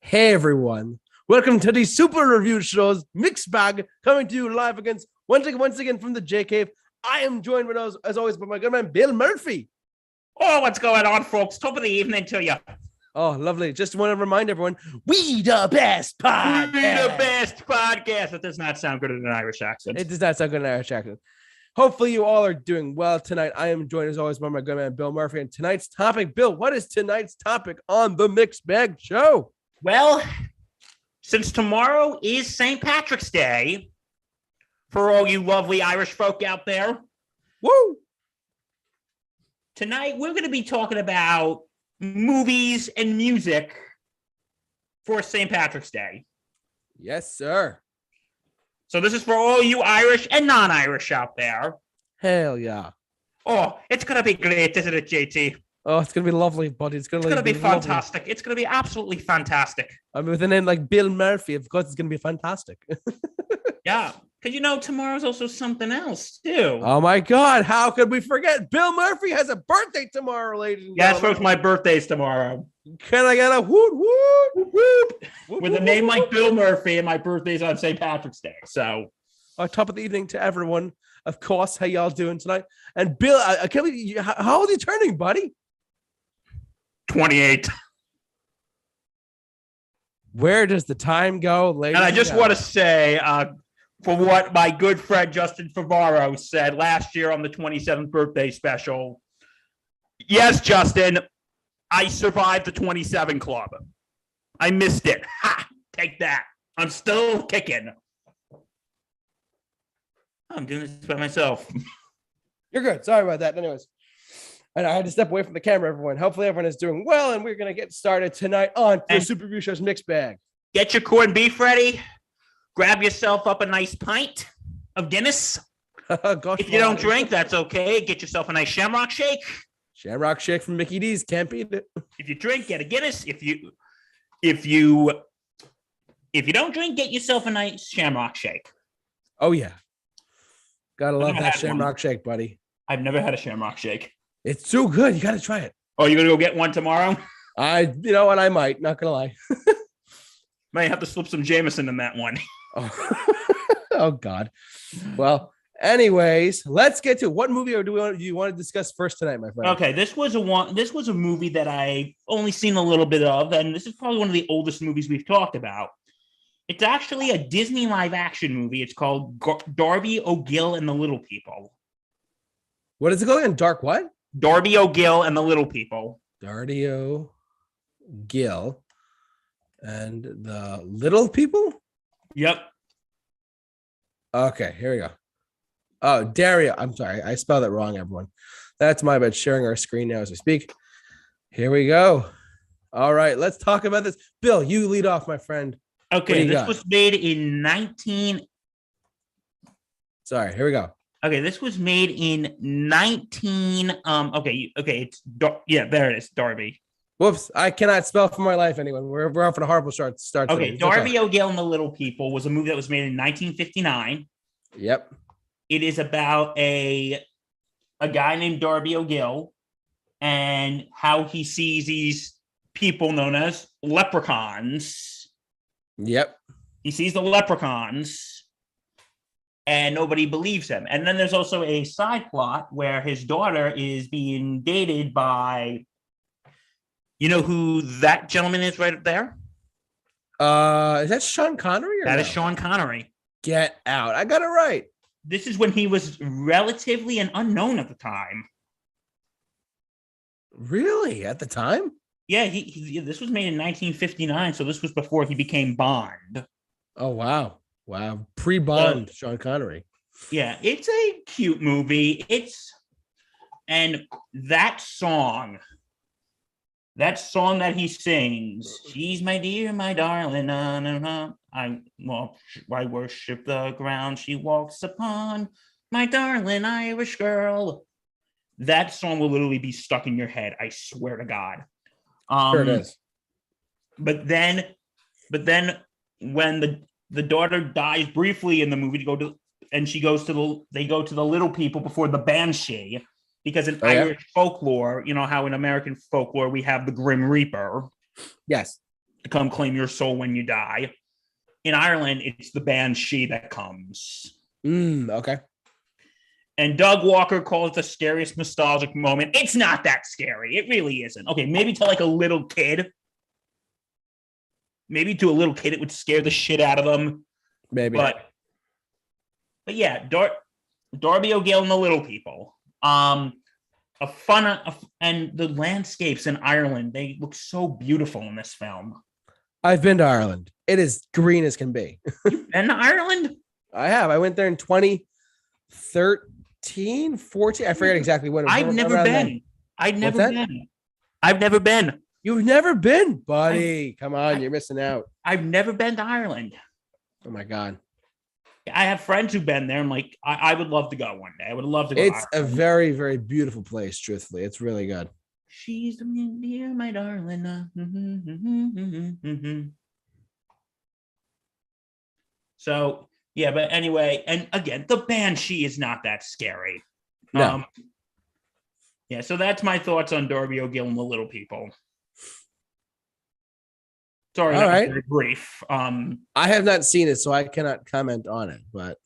Hey everyone, welcome to the Super Review Show's mixed bag, coming to you live against once again from the J Cave. I am joined with us as always by my good man Bill Murphy. Oh, what's going on, folks? Top of the evening to you. Oh, lovely. Just want to remind everyone, we the best podcast. We the best podcast. That does not sound good in an Irish accent. It does not sound good in an Irish accent. Hopefully you all are doing well tonight. I am joined as always by my good man Bill Murphy. And tonight's topic, Bill, what is tonight's topic on the Mixed Bag Show? Well, since tomorrow is St. Patrick's Day, for all you lovely Irish folk out there, woo! Tonight we're going to be talking about movies and music for St. Patrick's Day. Yes, sir. So this is for all you Irish and non-Irish out there. Hell yeah. Oh, it's going to be great, isn't it, JT? Oh, it's going to be lovely, buddy. It's going to be fantastic. Lovely. It's going to be absolutely fantastic. I mean, with a name like Bill Murphy, of course, it's going to be fantastic. Yeah, because, tomorrow's also something else, too. Oh, my God. How could we forget? Bill Murphy has a birthday tomorrow, ladies and gentlemen. Yes, folks, my birthday's tomorrow. Can I get a whoop, whoop, whoop? With a name like Bill Murphy, and my birthday's on St. Patrick's Day, so. Top of the evening to everyone. Of course, how y'all doing tonight? And Bill, I can't believe how old are you turning, buddy? 28. Where does the time go, ladies? And I just want to say, for what my good friend Justin Favaro said last year on the 27th birthday special, yes, Justin, I survived the 27 club. I missed it. Ha! Take that. I'm still kicking. I'm doing this by myself. You're good. Sorry about that. Anyways. And I had to step away from the camera, everyone. Hopefully everyone is doing well, and we're going to get started tonight on the Super Review Show's Mixed Bag. Get your corned beef ready. Grab yourself up a nice pint of Guinness. Gosh, if you don't drink, that's okay. Get yourself a nice Shamrock Shake. Shamrock Shake from Mickey D's. Can't beat it. If you drink, get a Guinness. If you don't drink, get yourself a nice Shamrock Shake. Oh, yeah. Gotta love that Shamrock Shake, buddy. I've never had a Shamrock Shake. It's so good. You got to try it. Oh, you're going to go get one tomorrow? You know what? I might. Not going to lie. Might have to slip some Jameson in that one. Oh, God. Well, anyways, let's get to what movie do you want to discuss first tonight, my friend? Okay, this was a movie that I've only seen a little bit of, and this is probably one of the oldest movies we've talked about. It's actually a Disney live-action movie. It's called Darby O'Gill and the Little People. What is it called again? Dark what? Darby O'Gill and the Little People. Darby O'Gill and the Little People? Yep. Okay, here we go. Oh, Dario. I'm sorry. I spelled it wrong, everyone. That's my bad. Sharing our screen now as we speak. Here we go. All right, let's talk about this. Bill, you lead off, my friend. Okay, this was made in Sorry, here we go. Okay, this was made in 19. There it is, Darby. Whoops, I cannot spell for my life. Anyone, we're off on a horrible start. Okay, Darby O'Gill and the Little People was a movie that was made in 1959. Yep. It is about a guy named Darby O'Gill and how he sees these people known as leprechauns. Yep. He sees the leprechauns. And nobody believes him. And then there's also a side plot where his daughter is being dated by, you know who that gentleman is right up there? Is that Sean Connery? That is Sean Connery. Get out. I got it right. This is when he was relatively an unknown at the time. Really? At the time? Yeah, this was made in 1959, so this was before he became Bond. Oh, wow. Wow. Pre-Bond, Sean Connery. Yeah, it's a cute movie. And that song that he sings, she's my dear, my darling, I worship the ground she walks upon, my darling Irish girl. That song will literally be stuck in your head, I swear to God. Sure it is. But then when the daughter dies briefly in the movie they go to the Little People before the Banshee, because in Irish folklore, you know how in American folklore we have the Grim Reaper. Yes. come claim your soul when you die. In Ireland, it's the banshee that comes. Okay. And Doug Walker calls it the scariest nostalgic moment. It's not that scary. It really isn't. Okay, maybe to like a little kid. Maybe to a little kid, it would scare the shit out of them. Maybe. But yeah, Darby O'Gill and the Little People. And the landscapes in Ireland, they look so beautiful in this film. I've been to Ireland. It is green as can be. You've been to Ireland? I have. I went there in 2013, 14. I forget exactly when. I've never been. I've never been. You've never been, buddy. Come on, you're missing out. I've never been to Ireland. Oh my God. I have friends who've been there. I'm like, I would love to go one day. I would love to go. It's a very, very beautiful place, truthfully. It's really good. She's the dear, my darling. So, yeah, but anyway, and again, the banshee is not that scary. No. Yeah, so that's my thoughts on Darby O'Gill and the Little People. Sorry, that was very brief. I have not seen it, so I cannot comment on it, but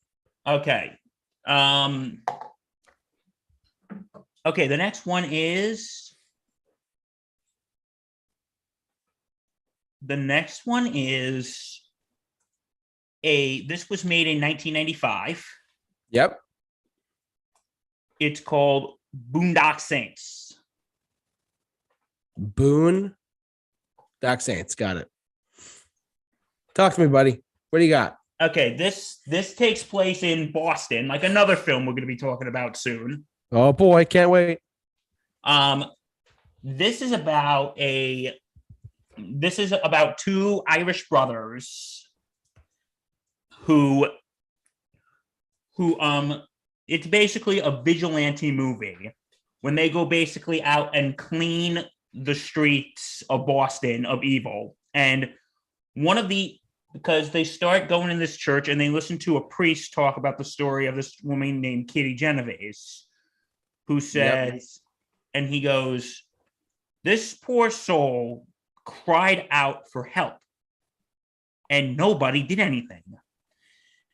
okay. Okay, the next one is this was made in 1995. Yep. It's called Boondock Saints. Boondock Saints, got it. Talk to me, buddy. What do you got? Okay, this takes place in Boston, like another film we're going to be talking about soon. Oh boy, can't wait. This is about two Irish brothers who it's basically a vigilante movie when they go basically out and clean the streets of Boston of evil. And because they start going in this church and they listen to a priest talk about the story of this woman named Kitty Genovese, who says, and he goes, this poor soul cried out for help and nobody did anything.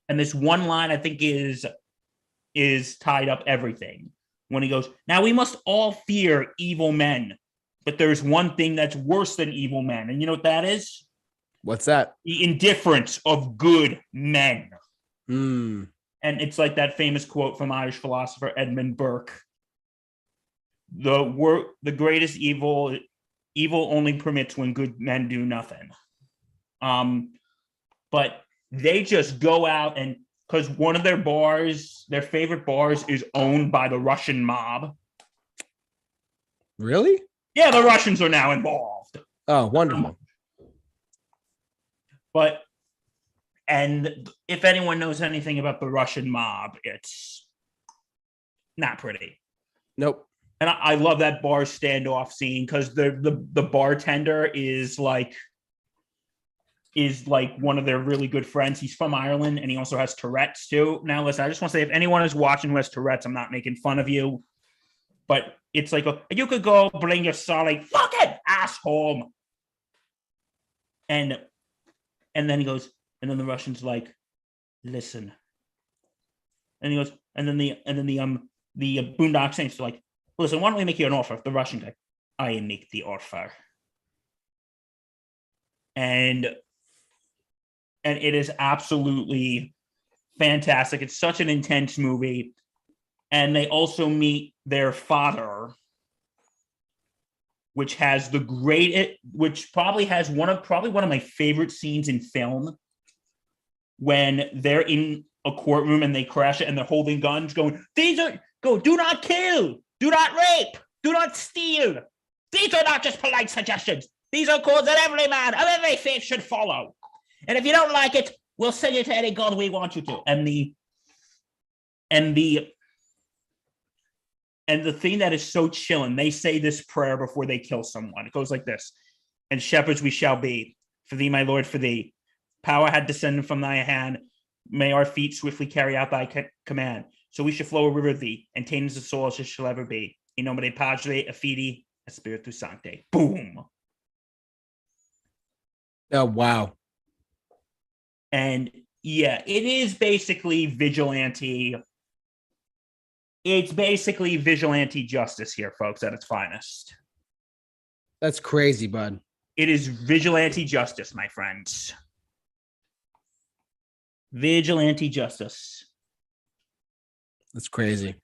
And this one line I think is tied up everything when he goes, now we must all fear evil men, but there's one thing that's worse than evil men. And you know what that is? What's that? The indifference of good men. And it's like that famous quote from Irish philosopher Edmund Burke. The greatest evil only permits when good men do nothing. But they just go out and because one of their favorite bars is owned by the Russian mob. Really? Yeah, the Russians are now involved. Oh, wonderful. And if anyone knows anything about the Russian mob, it's not pretty. Nope. And I love that bar standoff scene because the bartender is like one of their really good friends. He's from Ireland and he also has Tourette's too. Now, listen, I just want to say if anyone is watching who has Tourette's, I'm not making fun of you, but it's like you could go bring your sorry fucking ass home. And then he goes, and then the Russian's like, listen. And he goes, and then the Boondock Saints are like, listen, why don't we make you an offer? The Russian's like, I make the offer. And it is absolutely fantastic. It's such an intense movie. And they also meet their father, which probably has one of my favorite scenes in film, when they're in a courtroom and they crash it and they're holding guns going, do not kill, do not rape, do not steal. These are not just polite suggestions. These are codes that every man of every faith should follow. And if you don't like it, we'll send you to any god we want you to. And the thing that is so chilling, they say this prayer before they kill someone. It goes like this. And shepherds we shall be, for thee, my Lord, for thee. Power had descended from thy hand. May our feet swiftly carry out thy command. So we should flow a river thee, and tame as the soul as it shall ever be. In nomine Padre, et Filii, et Spiritus Sancti. Boom. Oh, wow. And yeah, it is basically vigilante. It's basically vigilante justice here, folks, at its finest. That's crazy, bud. It is vigilante justice, my friends. Vigilante justice. That's crazy.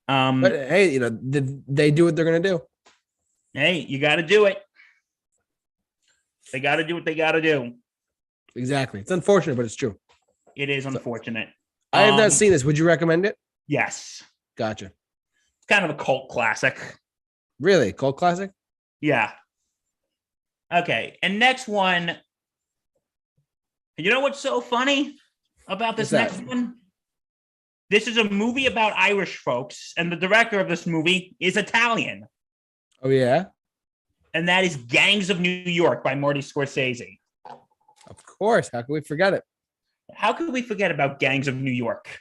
But hey, they do what they're gonna do. Hey, you got to do it. They got to do what they got to do. Exactly. It's unfortunate, but it's true. It is unfortunate. I have not seen this. Would you recommend it? Yes. Gotcha. It's kind of a cult classic. Really? Cult classic? Yeah. Okay. And next one. You know what's so funny about this next one? This is a movie about Irish folks, and the director of this movie is Italian. Oh, yeah? And that is Gangs of New York by Marty Scorsese. Of course. How can we forget it? How could we forget about Gangs of New York?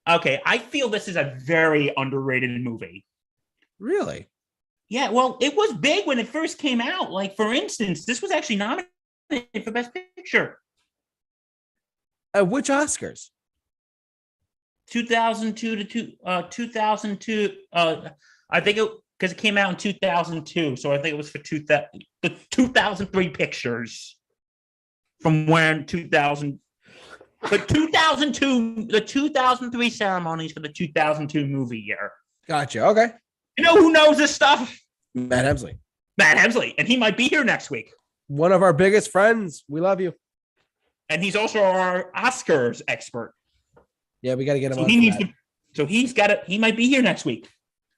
Okay, I feel this is a very underrated movie. Really? Yeah, well, it was big when it first came out. Like, for instance, this was actually nominated for Best Picture. Which Oscars? 2002 to 2002. I think it because it came out in 2002, so I think it was for the 2003 pictures from when 2000. The 2002, the 2003 ceremonies for the 2002 movie year. Gotcha. Okay. You know who knows this stuff? Matt Hemsley. Matt Hemsley, and he might be here next week. One of our biggest friends. We love you. And he's also our Oscars expert. Yeah, we got to get him so on. He needs to. So he's got it. He might be here next week.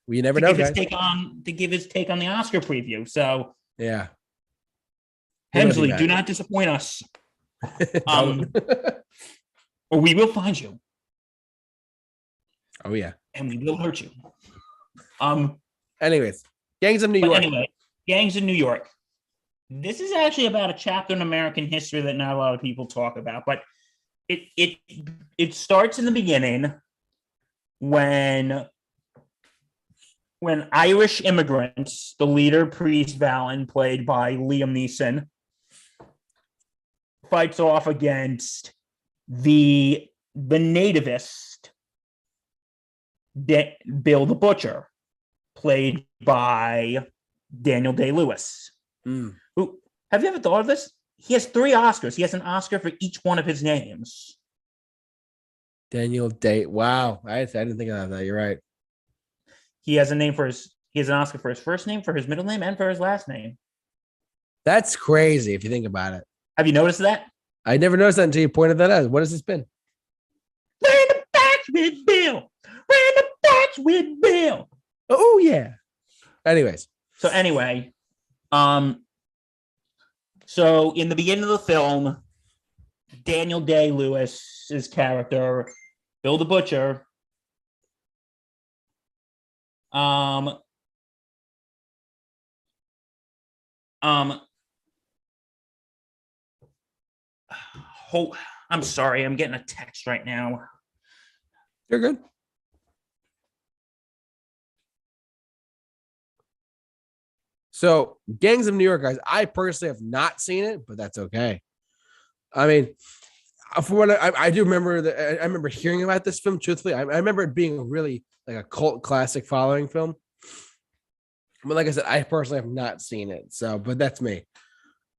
Well, you never know, guys. To give his take on the Oscar preview. So yeah, Hemsley, do not disappoint us. Or we will find you. Oh yeah, and we will hurt you. Anyways, Gangs of New York. Anyway, Gangs of New York. This is actually about a chapter in American history that not a lot of people talk about, but it starts in the beginning when Irish immigrants, the leader, Priest Vallon, played by Liam Neeson, fights off against the nativist Bill the Butcher, played by Daniel Day-Lewis. Mm. Who, have you ever thought of this? He has 3 Oscars. He has an Oscar for each one of his names. Daniel Day. Wow, I didn't think of that. You're right. He has an Oscar for his first name, for his middle name, and for his last name. That's crazy if you think about it. Have you noticed that? I never noticed that until you pointed that out. What has this been? Random Facts with Bill. Random Facts with Bill. Oh yeah. Anyways. So so in the beginning of the film, Daniel Day-Lewis's character, Bill the Butcher, I'm sorry, I'm getting a text right now. You're good. So, Gangs of New York, guys, I personally have not seen it, but that's okay. I mean, for what I do remember that I remember hearing about this film. Truthfully, I remember it being really like a cult classic following film. But like I said, I personally have not seen it. So, but that's me.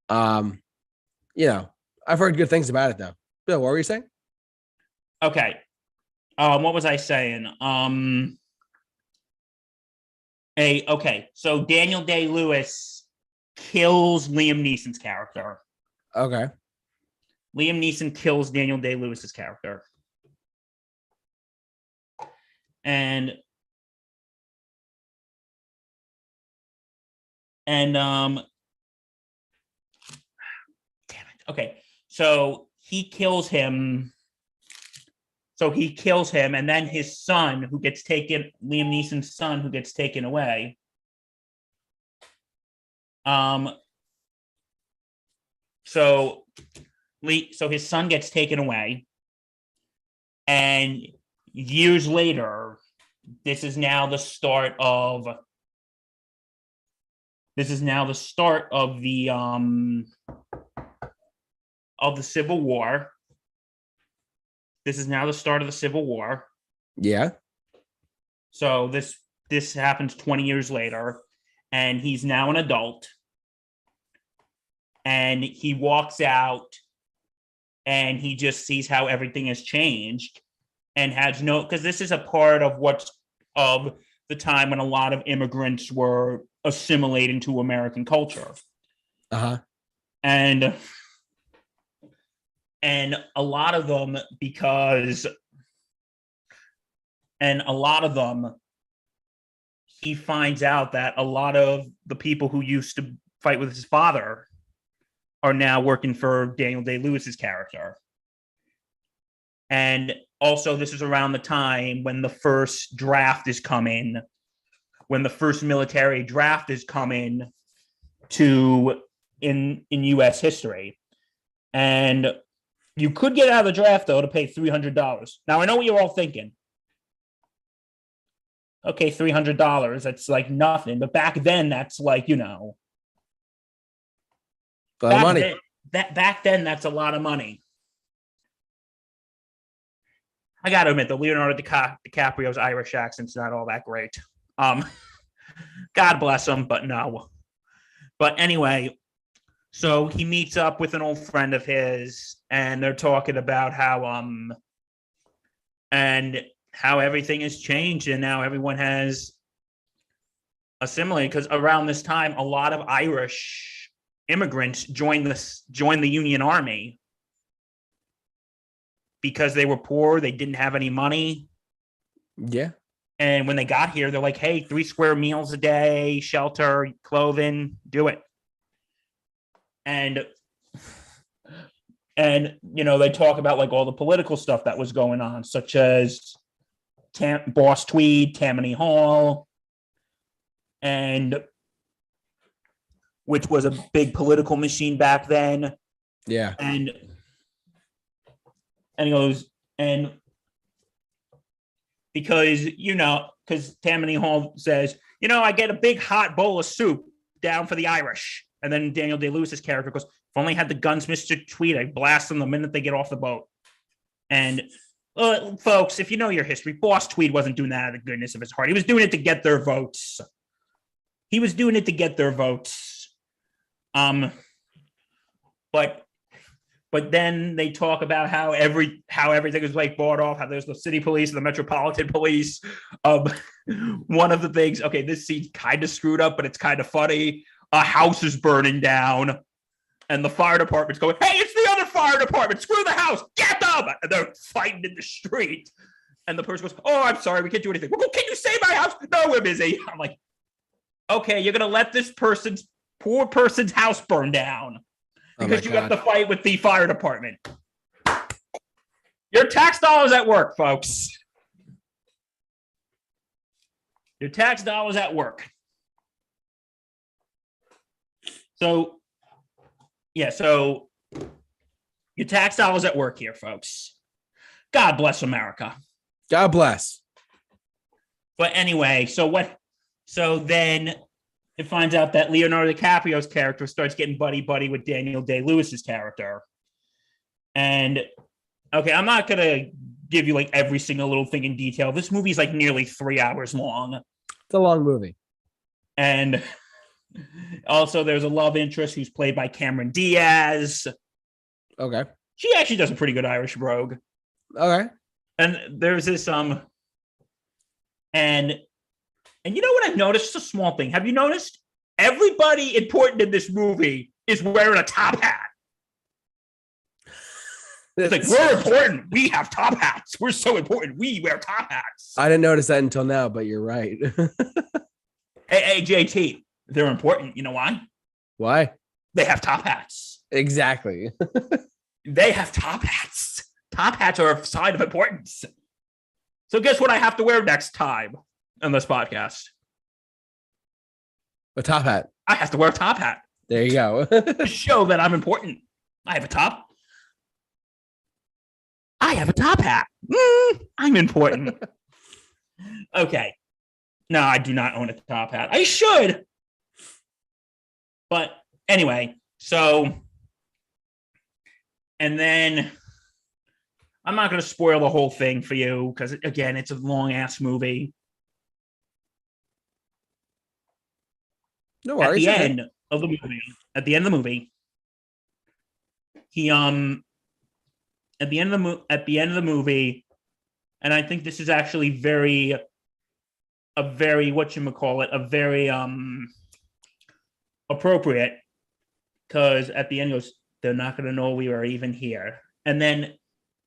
I've heard good things about it though. Bill, what were you saying? Okay. What was I saying? So Daniel Day-Lewis kills Liam Neeson's character. Okay. Liam Neeson kills Daniel Day-Lewis's character. And damn it. Okay. So he kills him. And then his son, who gets taken, Liam Neeson's son, who gets taken away. So his son gets taken away, and years later, this is now the start of the of the Civil War. This is now the start of the Civil War. Yeah. So this happens 20 years later, and he's now an adult. And he walks out, and he just sees how everything has changed, and has no, because this is a part of the time when a lot of immigrants were assimilating to American culture. Uh-huh. And a lot of them, he finds out that a lot of the people who used to fight with his father are now working for Daniel Day-Lewis's character. And also, this is around the time when the first draft is coming, when the first military draft is coming to in U.S. history. And you could get out of the draft, though, to pay $300. Now, I know what you're all thinking. Okay, $300, that's like nothing. But back then, that's like, a lot of money. Back then, that's a lot of money. I got to admit, the Leonardo DiCaprio's Irish accent's not all that great. God bless him, but no. But anyway, so he meets up with an old friend of his, and they're talking about how everything has changed, and now everyone has assimilated. Because around this time, a lot of Irish immigrants joined the Union Army because they were poor, they didn't have any money. Yeah. And when they got here, they're like, hey, 3 square meals a day, shelter, clothing, do it. And they talk about like all the political stuff that was going on, such as Boss Tweed, Tammany Hall, and which was a big political machine back then. Yeah. And he goes, and because Tammany Hall says, I get a big hot bowl of soup down for the Irish. And then Daniel Day-Lewis's character goes, if only I had the guns, Mr. Tweed, I'd blast them the minute they get off the boat. And folks, if you know your history, Boss Tweed wasn't doing that out of the goodness of his heart. He was doing it to get their votes. But then they talk about how everything is like bought off, how there's the city police and the metropolitan police. One of the things, okay, this scene's kind of screwed up, but it's kind of funny. A house is burning down, and the fire department's going, hey, it's the other fire department. Screw the house. Get them. And they're fighting in the street. And the person goes, oh, I'm sorry. We can't do anything. Well, can you save my house? No, we're busy. I'm like, okay, you're going to let this poor person's house burn down because you have to fight with the fire department. Your tax dollars at work, folks. Your tax dollars at work. So your tax dollars at work here, folks. God bless America. God bless. But anyway, so then it finds out that Leonardo DiCaprio's character starts getting buddy with Daniel Day-Lewis's character. And okay, I'm not going to give you like every single little thing in detail. This movie is like nearly 3 hours long. It's a long movie. And also there's a love interest who's played by Cameron Diaz. Okay. She actually does a pretty good Irish brogue. Okay. And there's this and you know what I've noticed? It's a small thing. Have you noticed? Everybody important in this movie is wearing a top hat. It's like, we're important. We have top hats. We're so important. We wear top hats. I didn't notice that until now, but you're right. Hey, JT, they're important. You know why? Why? They have top hats. Exactly. They have top hats. Top hats are a sign of importance. So guess what I have to wear next time on this podcast? A top hat. I have to wear a top hat. There you go. To show that I'm important. I have a top hat. I'm important. Okay. No, I do not own a top hat. I should. But anyway, so And then I'm not going to spoil the whole thing for you because, again, it's a long ass movie. No worries. At the end of the movie, he at the end of the movie, and I think this is actually a very whatchamacallit, a very appropriate, because at the end goes, they're not going to know we were even here. And then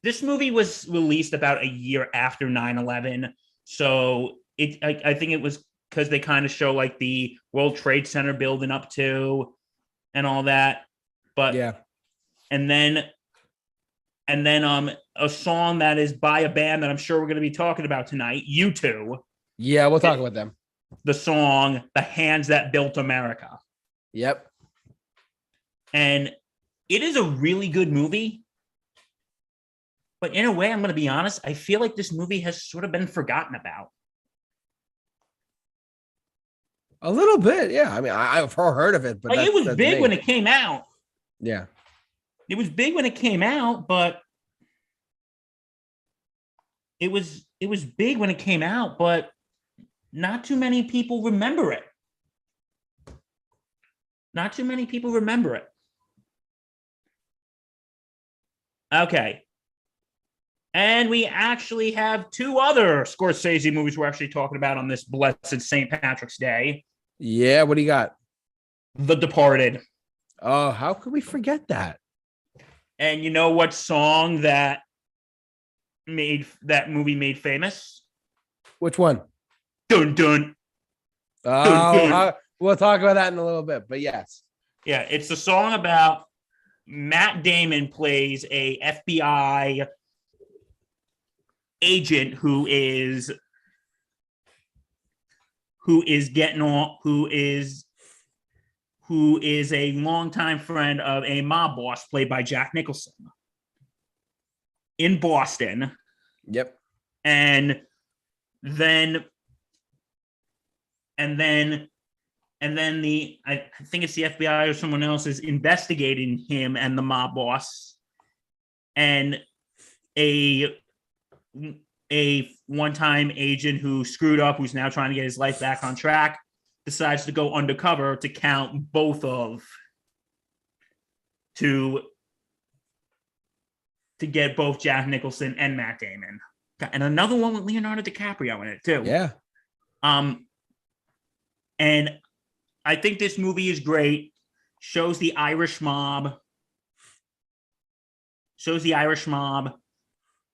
this movie was released about a year after 9/11, so I think it was because they kind of show like the World Trade Center building up to and all that. But Yeah. And then a song that is by a band that I'm sure we're going to be talking about tonight, U2. Yeah, we'll talk about them. The song "The Hands That Built America." Yep. And it is a really good movie. But in a way, I'm going to be honest, I feel like this movie has sort of been forgotten about. A little bit, yeah. I mean, I've heard of it, but like, it was big when it came out. Yeah. It was big when it came out, but it was big when it came out, but not too many people remember it. Not too many people remember it. Okay. And we actually have two other Scorsese movies we're actually talking about on this blessed St. Patrick's Day. Yeah, what do you got? The Departed. Oh, how could we forget that? And you know what song that movie made famous? Which one? Dun dun. Oh, dun, dun. We'll talk about that in a little bit, but yes. Yeah, it's the song about Matt Damon plays a FBI agent who is a longtime friend of a mob boss played by Jack Nicholson in Boston. Yep. And then I think it's the FBI or someone else is investigating him and the mob boss, and a one-time agent who screwed up, who's now trying to get his life back on track, decides to go undercover to count both of to get both Jack Nicholson and Matt Damon. And another one with Leonardo DiCaprio in it too. Yeah. And I think this movie is great. Shows the Irish mob.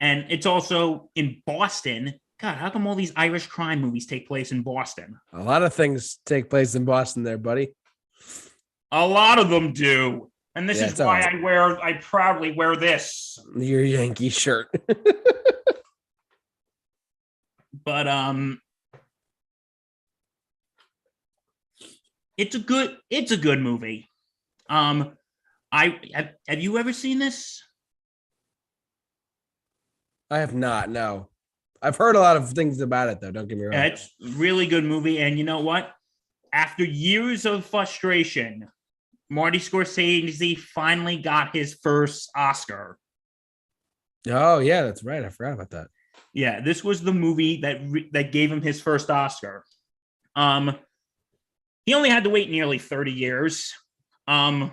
And it's also in Boston. God, how come all these Irish crime movies take place in Boston? A lot of things take place in Boston there, buddy. A lot of them do. And this is why I proudly wear this. Your Yankee shirt. But it's a good movie. Have you ever seen this? I have not, no. I've heard a lot of things about it, though. Don't get me wrong. It's a really good movie. And you know what? After years of frustration, Marty Scorsese finally got his first Oscar. Oh, yeah, that's right. I forgot about that. Yeah, this was the movie that gave him his first Oscar. He only had to wait nearly 30 years. But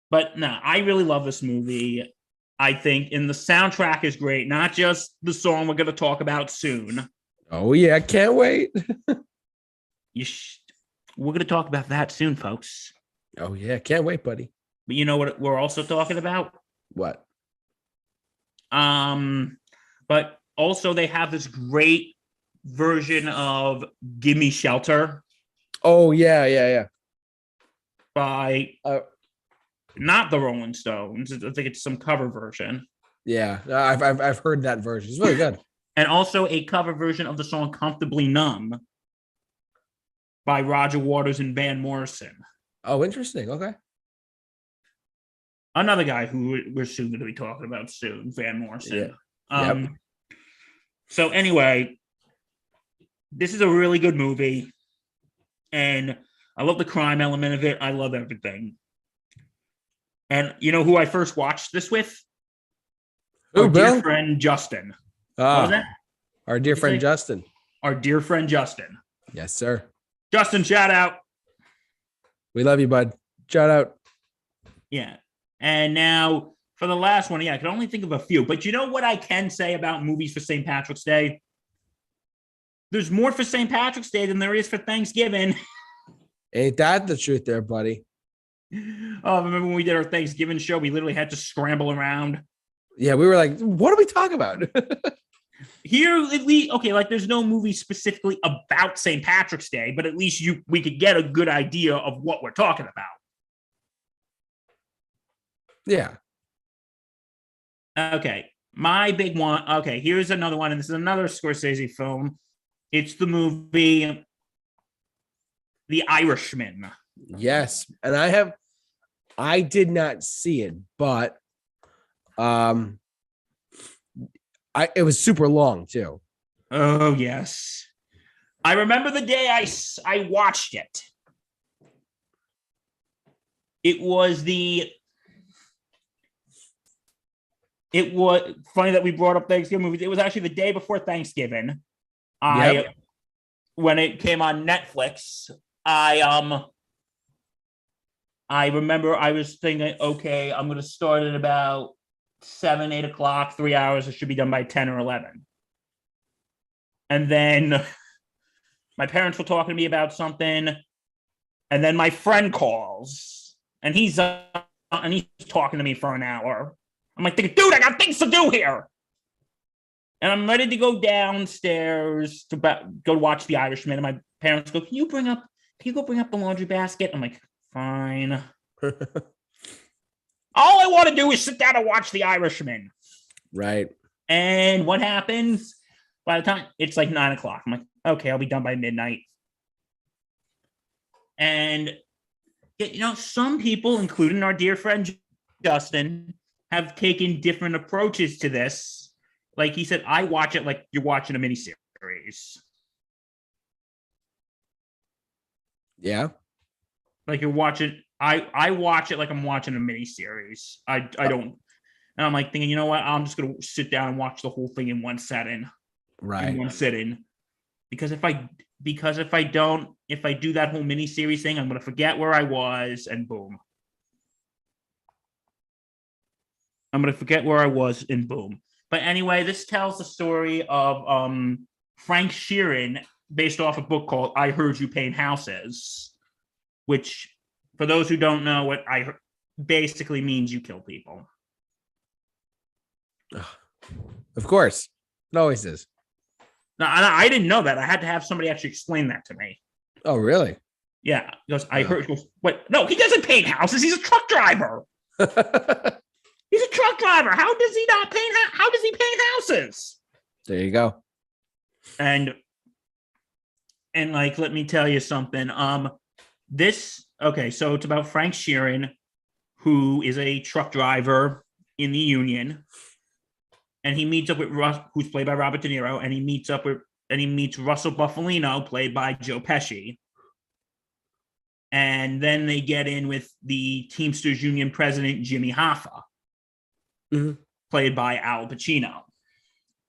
no, I really love this movie. I think, and the soundtrack is great, not just the song we're going to talk about soon. Oh, yeah, can't wait. We're going to talk about that soon, folks. Oh, yeah, can't wait, buddy. But you know what we're also talking about? What? But also they have this great version of Gimme Shelter. Oh, yeah. By not the Rolling Stones. I think it's some cover version. Yeah, I've heard that version. It's really good. And also a cover version of the song Comfortably Numb by Roger Waters and Van Morrison. Oh, interesting. Okay. Another guy who we're soon going to be talking about soon, Van Morrison. Yeah. Yep. So anyway, this is a really good movie. And I love the crime element of it. I love everything. And you know who I first watched this with? Who, Our Bill? dear friend Justin. What was that? Our dear friend say? Justin. Our dear friend Justin. Yes, sir. Justin, shout out. We love you, bud. Shout out. Yeah. And now for the last one, I can only think of a few. But you know what I can say about movies for St. Patrick's Day? There's more for St. Patrick's Day than there is for Thanksgiving. Ain't that the truth there, buddy? Oh, remember when we did our Thanksgiving show? We literally had to scramble around. Yeah, we were like, what are we talking about? Here, at least, okay, like there's no movie specifically about St. Patrick's Day, but at least we could get a good idea of what we're talking about. Yeah. Okay, my big one. Okay, here's another one, and this is another Scorsese film. It's the movie The Irishman. Yes, and I did not see it, but it was super long too. Oh yes, I remember the day I watched it. It was funny that we brought up Thanksgiving movies. It was actually the day before Thanksgiving. When it came on Netflix, I remember I was thinking, okay, I'm going to start at about 7, 8 o'clock, 3 hours. It should be done by 10 or 11. And then my parents were talking to me about something. And then my friend calls and he's talking to me for an hour. I'm like, thinking, dude, I got things to do here. And I'm ready to go downstairs to go watch The Irishman. And my parents go, can you go bring up the laundry basket? I'm like, fine. All I want to do is sit down and watch The Irishman. Right. And what happens? By the time it's like 9 o'clock, I'm like, okay, I'll be done by midnight. And, some people, including our dear friend Justin, have taken different approaches to this. Like he said, I watch it like you're watching a miniseries. Yeah. Like you're watching, I watch it like I'm watching a miniseries. I don't, and I'm like thinking, you know what? I'm just gonna sit down and watch the whole thing in one setting, right? In one sitting, because if I do that whole miniseries thing, I'm gonna forget where I was, and boom, I'm gonna forget where I was, and boom. But anyway, this tells the story of Frank Sheeran, based off a book called "I Heard You Paint Houses," which, for those who don't know, what basically means you kill people. Of course. It always is. No, I didn't know that. I had to have somebody actually explain that to me. Oh, really? Yeah. He goes, I heard. He goes, what? No, he doesn't paint houses. He's a truck driver. He's a truck driver. How does he not paint? How does he paint houses? There you go. And like, let me tell you something. So it's about Frank Sheeran, who is a truck driver in the union, and he meets up with Russ, who's played by Robert De Niro, and he meets Russell Buffalino, played by Joe Pesci. And then they get in with the Teamsters Union president, Jimmy Hoffa, played by Al Pacino.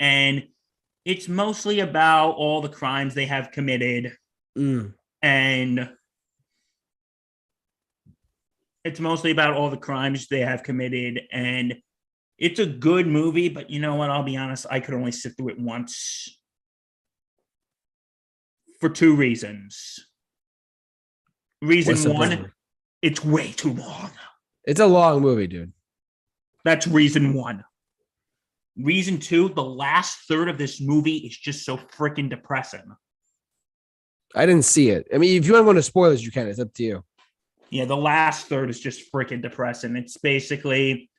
And it's mostly about all the crimes they have committed. And it's mostly about all the crimes they have committed. And it's a good movie, but you know what? I'll be honest. I could only sit through it once for 2 reasons. Reason one, it's way too long. It's a long movie, dude. That's reason one. Reason two, the last third of this movie is just so freaking depressing. I didn't see it. I mean, if you want to go into spoilers, you can. It's up to you. Yeah, the last third is just freaking depressing. It's basically,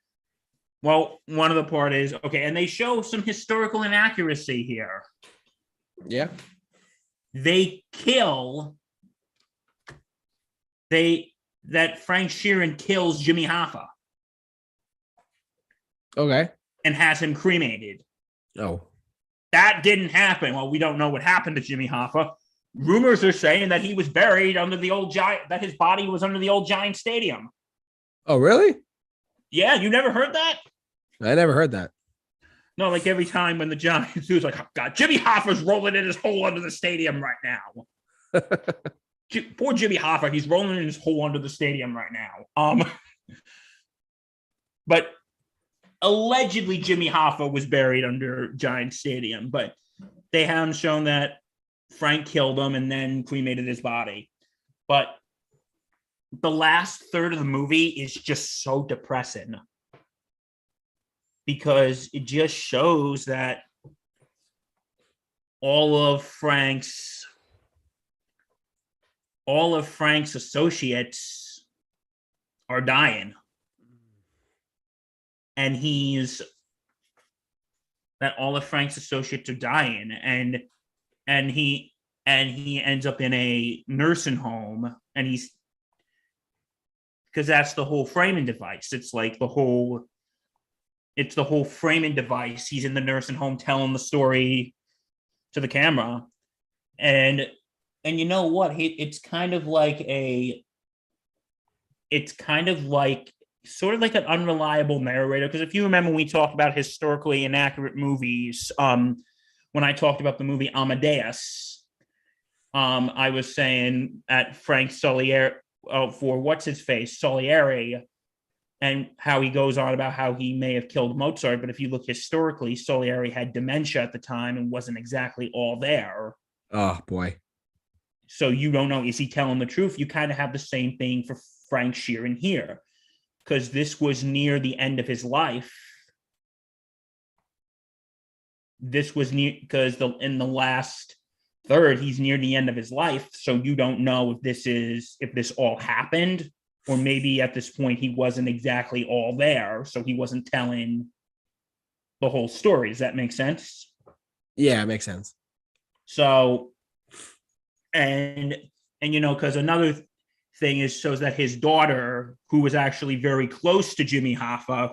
well, one of the part is, okay, and they show some historical inaccuracy here. Yeah. That Frank Sheeran kills Jimmy Hoffa. Okay. And has him cremated. Oh. That didn't happen. Well, we don't know what happened to Jimmy Hoffa. Rumors are saying that he was buried under the old Giant, that his body was under the old Giant Stadium. Oh, really? Yeah, you never heard that? I never heard that. No, like every time when the Giants, he was like, oh, God, Jimmy Hoffa's rolling in his hole under the stadium right now. Poor Jimmy Hoffa, he's rolling in his hole under the stadium right now. But allegedly Jimmy Hoffa was buried under Giant Stadium, but they haven't shown that Frank killed him and then cremated his body. But the last third of the movie is just so depressing because it just shows that all of Frank's associates are dying. And all of Frank's associates are dying, and he ends up in a nursing home, and because that's the whole framing device. It's the whole framing device. He's in the nursing home telling the story to the camera, and you know what? It's kind of like sort of like an unreliable narrator. Because if you remember, we talked about historically inaccurate movies. When I talked about the movie Amadeus, I was saying at Frank Salieri for what's his face Salieri, and how he goes on about how he may have killed Mozart. But if you look historically, Salieri had dementia at the time and wasn't exactly all there. Oh boy. So you don't know, is he telling the truth? You kind of have the same thing for Frank Sheeran here, because this was near the end of his life. This was near, because in the last third, he's near the end of his life. So you don't know if this all happened, or maybe at this point he wasn't exactly all there. So he wasn't telling the whole story. Does that make sense? Yeah, it makes sense. So, and because another thing shows that his daughter, who was actually very close to Jimmy Hoffa,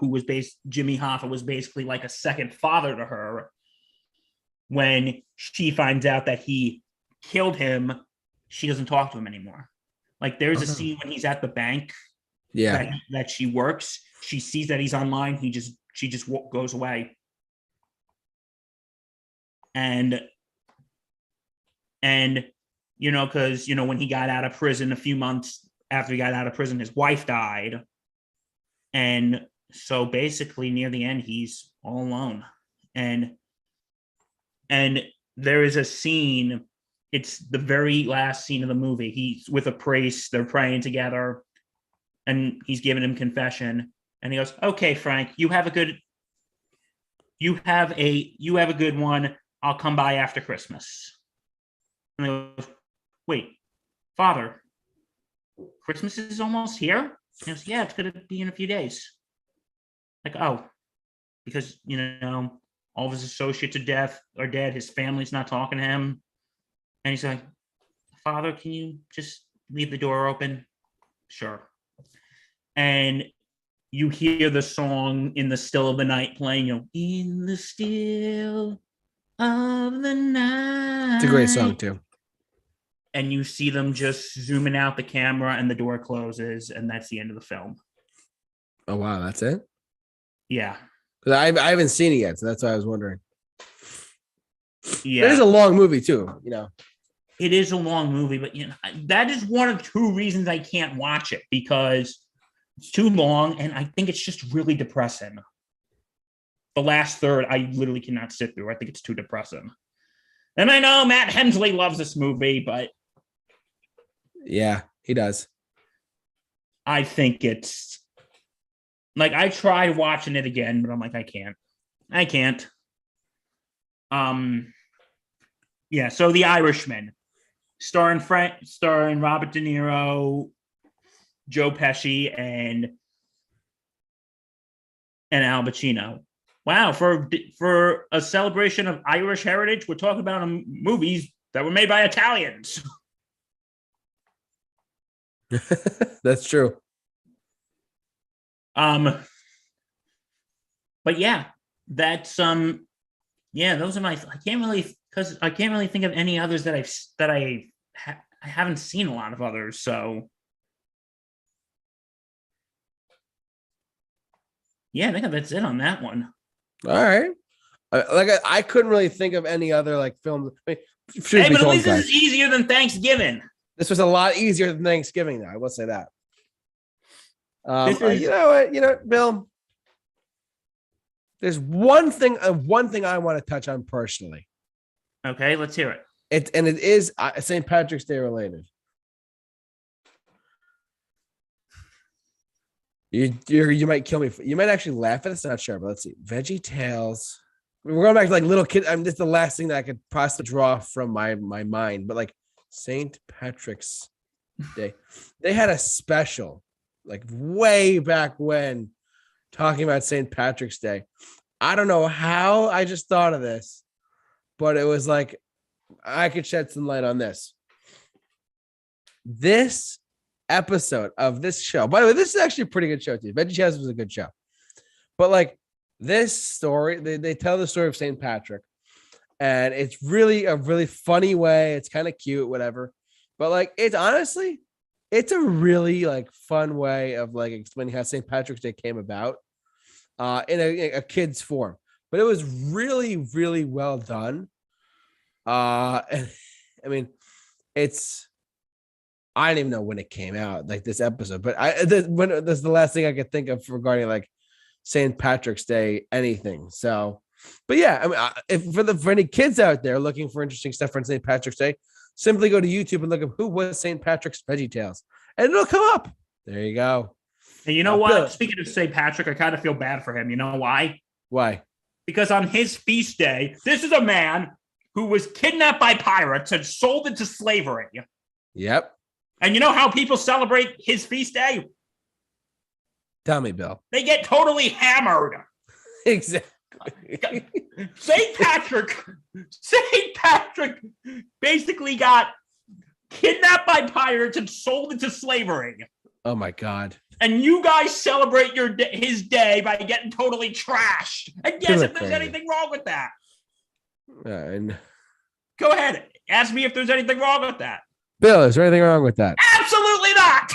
Jimmy Hoffa was basically like a second father to her. When she finds out that he killed him, she doesn't talk to him anymore. Like there's a scene when he's at the bank, that she works. She sees that he's online. She just goes away. And because when he got out of prison, a few months after he got out of prison, his wife died, and so basically near the end he's all alone. And there is a scene, it's the very last scene of the movie. He's with a priest, they're praying together, and he's giving him confession, and he goes, "Okay, Frank, you have a good one. I'll come by after Christmas." And he goes, "Wait, Father, Christmas is almost here?" He goes, "Yeah, it's going to be in a few days." Like, oh, because, all of his associates are dead. His family's not talking to him. And he's like, "Father, can you just leave the door open?" Sure. And you hear the song In the Still of the Night playing, in the still of the night. It's a great song too. And you see them just zooming out the camera, and the door closes, and that's the end of the film. Oh wow, that's it? Yeah. I haven't seen it yet, so that's why I was wondering. Yeah. It is a long movie too, It is a long movie, but that is one of two reasons I can't watch it, because it's too long, and I think it's just really depressing. The last third, I literally cannot sit through. I think it's too depressing. And I know Matt Hemsley loves this movie, but yeah, he does. I think it's like, I tried watching it again, but I'm like, I can't. Yeah. So The Irishman, starring Robert De Niro, Joe Pesci, and Al Pacino. Wow, for a celebration of Irish heritage, we're talking about movies that were made by Italians. That's true. But yeah, that's those are my. I can't really think of any others that I haven't seen a lot of others. So Yeah, I think that's it on that one. All right. I couldn't really think of any other like films. I mean, Hey, but at least this is easier than Thanksgiving. This was a lot easier than Thanksgiving, though. I will say that. Is... You know what, Bill? There's one thing I want to touch on personally. Okay, let's hear it. It is St. Patrick's Day related. You might kill me. You might actually laugh at this. I'm not sure, but let's see. Veggie Tales. We're going back to like little kid. I mean, this is the last thing that I could possibly draw from my mind. But like St. Patrick's Day, they had a special like way back when talking about St. Patrick's Day. I don't know how I just thought of this, but it was like I could shed some light on this. This episode of this show, by the way, this is actually a pretty good show too. Veggie Tales was a good show, but like this story, they tell the story of St. Patrick, and it's really a really funny way. It's kind of cute, whatever, but like it's honestly, it's a really like fun way of like explaining how St. Patrick's Day came about, in a kid's form. But it was really, really well done. And I mean, I don't even know when it came out, like this episode, but that's the last thing I could think of regarding like St. Patrick's Day anything. So, but yeah, I mean, if for any kids out there looking for interesting stuff on St. Patrick's Day, simply go to YouTube and look up who was St. Patrick's Veggie Tales, and it'll come up. There you go. And you know what? Bill, speaking of St. Patrick, I kind of feel bad for him. You know why? Why? Because on his feast day, this is a man who was kidnapped by pirates and sold into slavery. Yep. And you know how people celebrate his feast day? Tell me, Bill. They get totally hammered. Exactly. St. Patrick basically got kidnapped by pirates and sold into slavery. Oh my God. And you guys celebrate his day by getting totally trashed. And guess if there's anything wrong with that. Go ahead. Ask me if there's anything wrong with that. Bill, is there anything wrong with that? Absolutely not.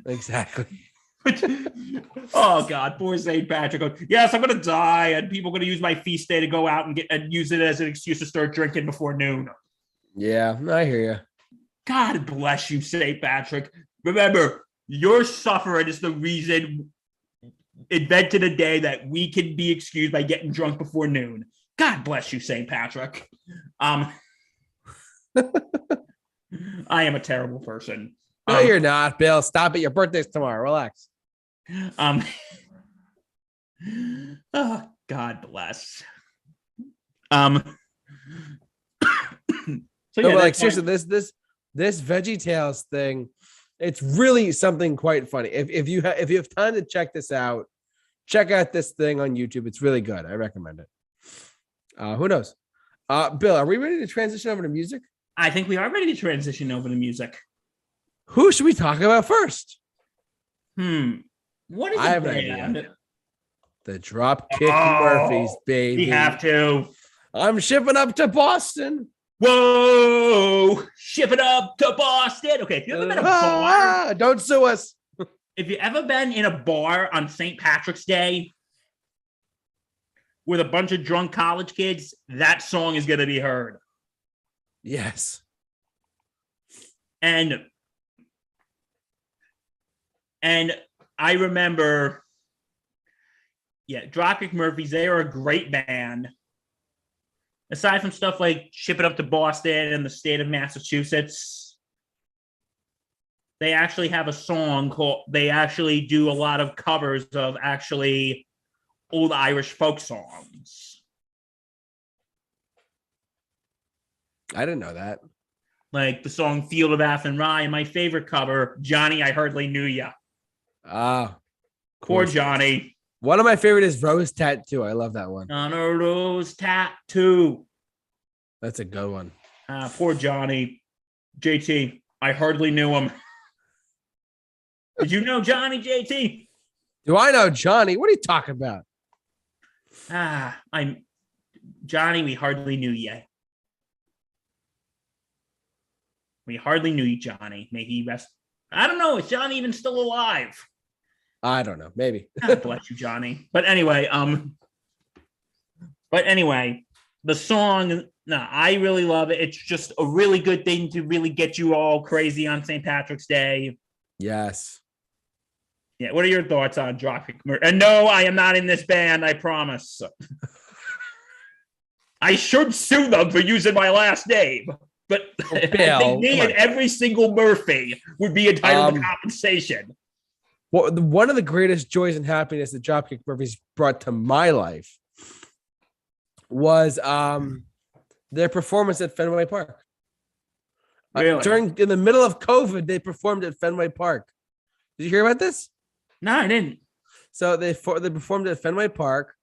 Exactly. Oh God, poor St. Patrick. Yes, I'm gonna die, and people are gonna use my feast day to go out and use it as an excuse to start drinking before noon. Yeah, I hear you. God bless you, St. Patrick. Remember, your suffering is the reason invented a day that we can be excused by getting drunk before noon. God bless you, St. Patrick. I am a terrible person. No, you're not, Bill. Stop it. Your birthday's tomorrow. Relax. Oh, God bless. So no, but like seriously, this Veggie Tales thing, it's really something quite funny. If you have time to check this out, check out this thing on YouTube. It's really good. I recommend it. Who knows? Bill, are we ready to transition over to music? I think we are ready to transition over to music. Who should we talk about first? What is I have an idea. The Dropkick Murphys, baby. We have to. I'm shipping up to Boston. Whoa! Shipping up to Boston. Okay, if you ever been in a bar, don't sue us. If you ever been in a bar on St. Patrick's Day with a bunch of drunk college kids, that song is going to be heard. Yes. And I remember, Dropkick Murphys, they are a great band. Aside from stuff like Ship It Up to Boston and the state of Massachusetts, they actually have a song they actually do a lot of covers of actually old Irish folk songs. I didn't know that. Like the song Field of Athenry, and my favorite cover, Johnny, I Hardly Knew Ya. Poor Johnny. One of my favorite is Rose Tattoo. I love that one. On a rose tattoo. That's a good one. Poor Johnny. JT, I hardly knew him. Did you know Johnny, JT? Do I know Johnny? What are you talking about? I'm Johnny, we hardly knew you. We hardly knew you, Johnny. May he rest. I don't know. Is Johnny even still alive? I don't know. Maybe. God bless you, Johnny. But anyway, the song, no, I really love it. It's just a really good thing to really get you all crazy on St. Patrick's Day. Yes. Yeah. What are your thoughts on Dropkick Murphys? And no, I am not in this band. I promise. I should sue them for using my last name, but I think me and every single Murphy would be entitled to compensation. Well, one of the greatest joys and happiness that Dropkick Murphys brought to my life was their performance at Fenway Park. Really? In the middle of COVID, they performed at Fenway Park. Did you hear about this? No, I didn't. So they performed at Fenway Park,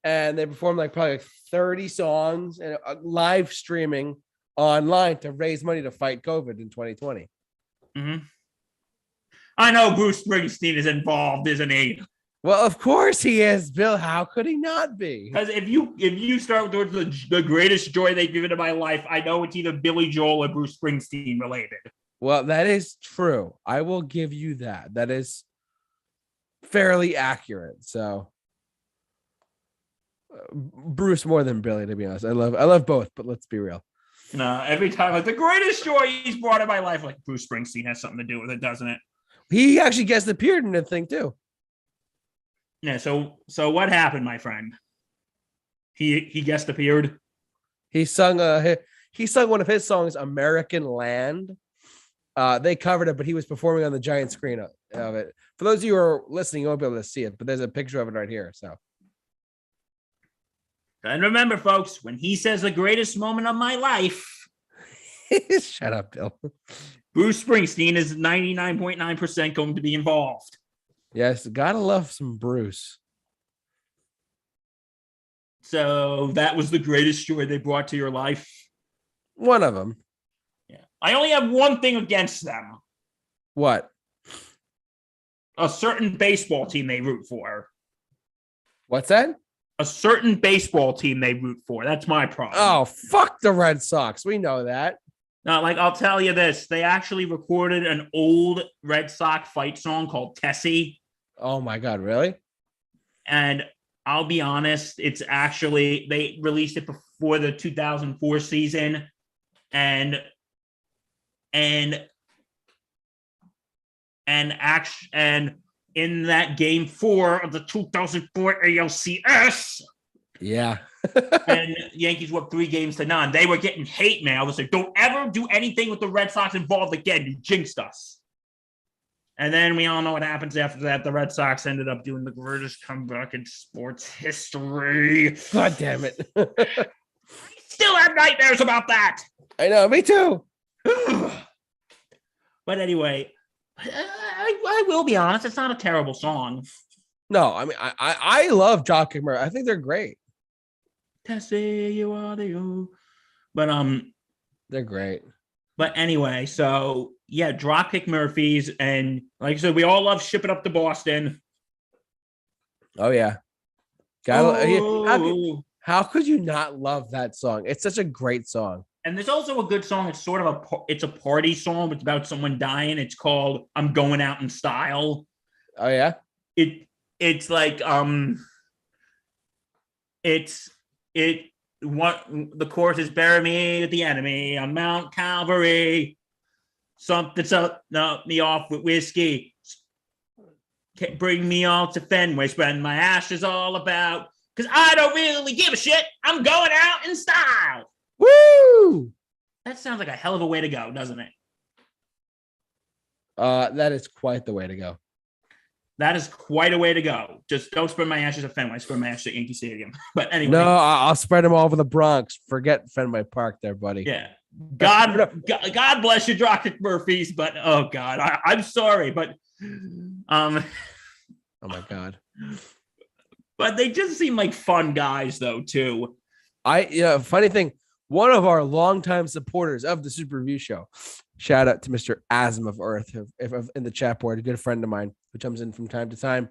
and they performed probably 30 songs and live streaming online to raise money to fight COVID in 2020. Mm-hmm. I know Bruce Springsteen is involved, isn't he? Well, of course he is, Bill. How could he not be? Because if you start with the greatest joy they've given to my life, I know it's either Billy Joel or Bruce Springsteen related. Well, that is true. I will give you that. That is fairly accurate. So Bruce more than Billy, to be honest. I love both, but let's be real. No, every time the greatest joy he's brought in my life, Bruce Springsteen has something to do with it, doesn't it? He actually guest appeared in the thing too. Yeah. So what happened, my friend? He guest appeared. He sung one of his songs, "American Land." They covered it, but he was performing on the giant screen of it. For those of you who are listening, you won't be able to see it, but there's a picture of it right here. So. And remember, folks, when he says the greatest moment of my life, shut up, Bill. Bruce Springsteen is 99.9% going to be involved. Yes, gotta love some Bruce. So that was the greatest joy they brought to your life? One of them. Yeah. I only have one thing against them. What? A certain baseball team they root for. What's that? A certain baseball team they root for. That's my problem. Oh, fuck the Red Sox. We know that. No, I'll tell you this. They actually recorded an old Red Sox fight song called Tessie. Oh, my God. Really? And I'll be honest, it's actually, they released it before the 2004 season. And in that game 4 of the 2004 ALCS. Yeah. And Yankees were up 3-0. They were getting hate mail. They said, don't ever do anything with the Red Sox involved again. You jinxed us. And then we all know what happens after that. The Red Sox ended up doing the greatest comeback in sports history. God damn it. I still have nightmares about that. I know, me too. But anyway, I will be honest, it's not a terrible song. No, I mean, I love Dropkick Murphys. I think they're great. Tessie, you are the you. But they're great. But anyway, so yeah, Dropkick Murphys, and like I said, we all love Ship It Up to Boston. Oh yeah. How could you not love that song? It's such a great song. And there's also a good song. It's sort of it's a party song. It's about someone dying. It's called "I'm Going Out in Style." Oh yeah. It's like what the chorus is: "Bury me with the enemy on Mount Calvary. Something's up me off with whiskey. Bring me all to Fenway. Spreading my ashes all about. Because I don't really give a shit. I'm going out in style." Woo! That sounds like a hell of a way to go, doesn't it? That is quite the way to go. That is quite a way to go. Just don't spread my ashes at Fenway. Spread my ashes at Yankee Stadium. But anyway. No, I'll spread them all over the Bronx. Forget Fenway Park there, buddy. Yeah. God bless you, Dropkick Murphys. But, oh, God. I'm sorry. But, oh, my God. But they just seem like fun guys, though, too. Funny thing. One of our longtime supporters of the Super Review Show, shout out to Mr. Asm of Earth, if in the chat board, a good friend of mine who comes in from time to time.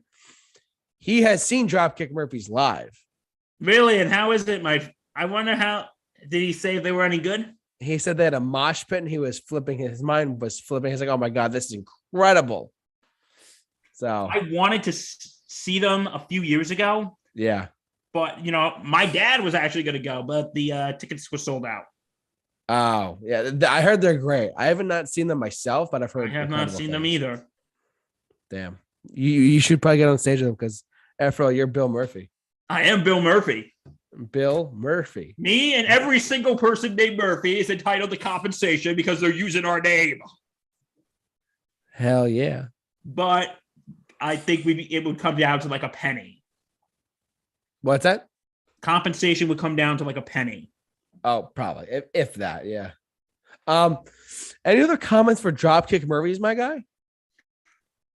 He has seen Dropkick Murphys live. Really? And how is it, I wonder how, did he say if they were any good? He said they had a mosh pit and he was flipping, his mind was flipping. He's like, oh my God, this is incredible. So I wanted to see them a few years ago. yeah. But, my dad was actually going to go, but the tickets were sold out. Oh, yeah. I heard they're great. I haven't not seen them myself, but I've heard I have not seen them either. Damn. You should probably get on stage with them because after all, you're Bill Murphy. I am Bill Murphy. Bill Murphy. Me and every single person named Murphy is entitled to compensation because they're using our name. Hell yeah. But I think it would come down to like a penny. What's that? Compensation would come down to like a penny. Oh, probably. If that, yeah. Any other comments for Dropkick Murphys, my guy?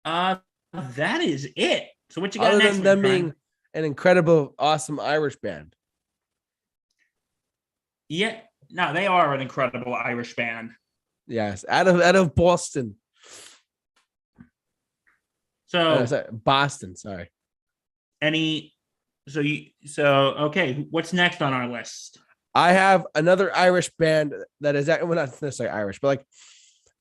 That is it. So what you got Other next? than them being an incredible, awesome Irish band. Yeah, no, they are an incredible Irish band. Yes, out of Boston. So Boston. Sorry. Okay. What's next on our list? I have another Irish band that is not necessarily Irish, but like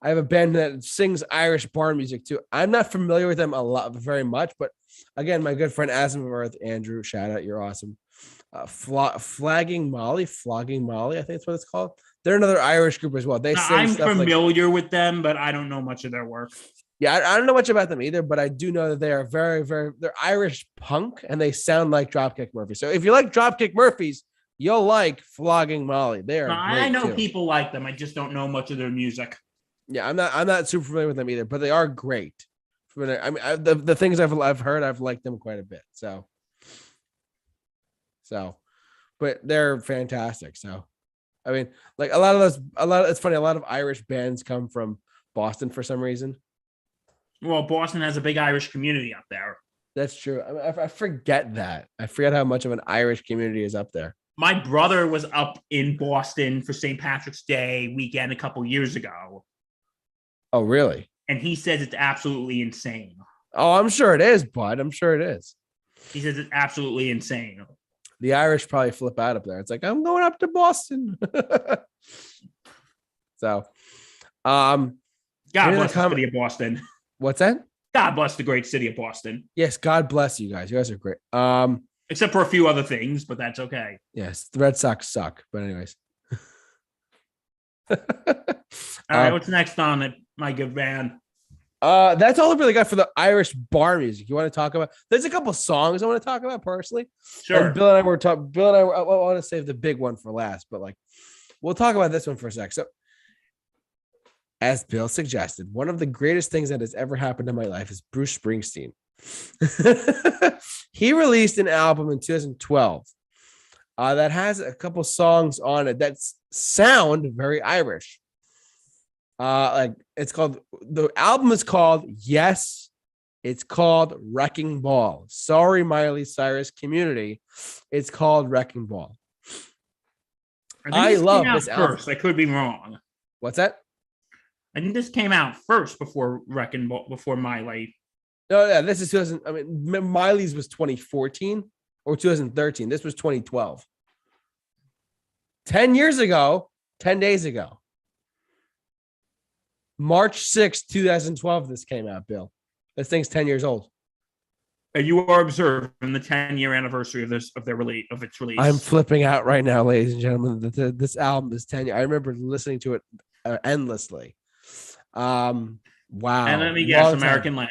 I have a band that sings Irish barn music too. I'm not familiar with them very much, but again, my good friend Asimov, Andrew, shout out, you're awesome. Flogging Molly, I think that's what it's called. They're another Irish group as well. I'm familiar with them, but I don't know much of their work. Yeah, I don't know much about them either, but I do know that they are very, very, they're Irish punk and they sound like Dropkick Murphys. So if you like Dropkick Murphys, you'll like Flogging Molly. They are. I know people like them. I just don't know much of their music. Yeah, I'm not super familiar with them either, but they are great. I mean, the things I've heard, I've liked them quite a bit. So, but they're fantastic. So, I mean, like it's funny. A lot of Irish bands come from Boston for some reason. Well, Boston has a big Irish community up there. That's true. I mean, I forget that. I forget how much of an Irish community is up there. My brother was up in Boston for St. Patrick's Day weekend a couple years ago. Oh, really? And he says it's absolutely insane. Oh, I'm sure it is, bud. I'm sure it is. He says it's absolutely insane. The Irish probably flip out up there. It's like, I'm going up to Boston. So, God bless the city of Boston. What's that? God bless the great city of Boston. Yes, God bless you guys. You guys are great. Except for a few other things, but that's okay. Yes, the Red Sox suck. But anyways. All right, what's next on it, my good man? That's all I really got for the Irish bar music. You want to talk about? There's a couple songs I want to talk about personally. Sure. And Bill and I were talking. Bill and I want to save the big one for last, but like, we'll talk about this one for a sec. So, as Bill suggested, one of the greatest things that has ever happened in my life is Bruce Springsteen. He released an album in 2012 that has a couple songs on it that sound very Irish. The album is called Yes, it's called Wrecking Ball. Sorry, Miley Cyrus community. It's called Wrecking Ball. I love this album. I could be wrong. What's that? I think this came out first before Wrecking Ball, before Miley. No, yeah, this is 2000. I mean, Miley's was 2014 or 2013. This was 2012. 10 years ago, 10 days ago. March 6th, 2012, this came out, Bill. This thing's 10 years old. And you are observing the 10-year anniversary of its release. I'm flipping out right now, ladies and gentlemen. This album is 10 years. I remember listening to it endlessly. Wow. And let me guess, American Land.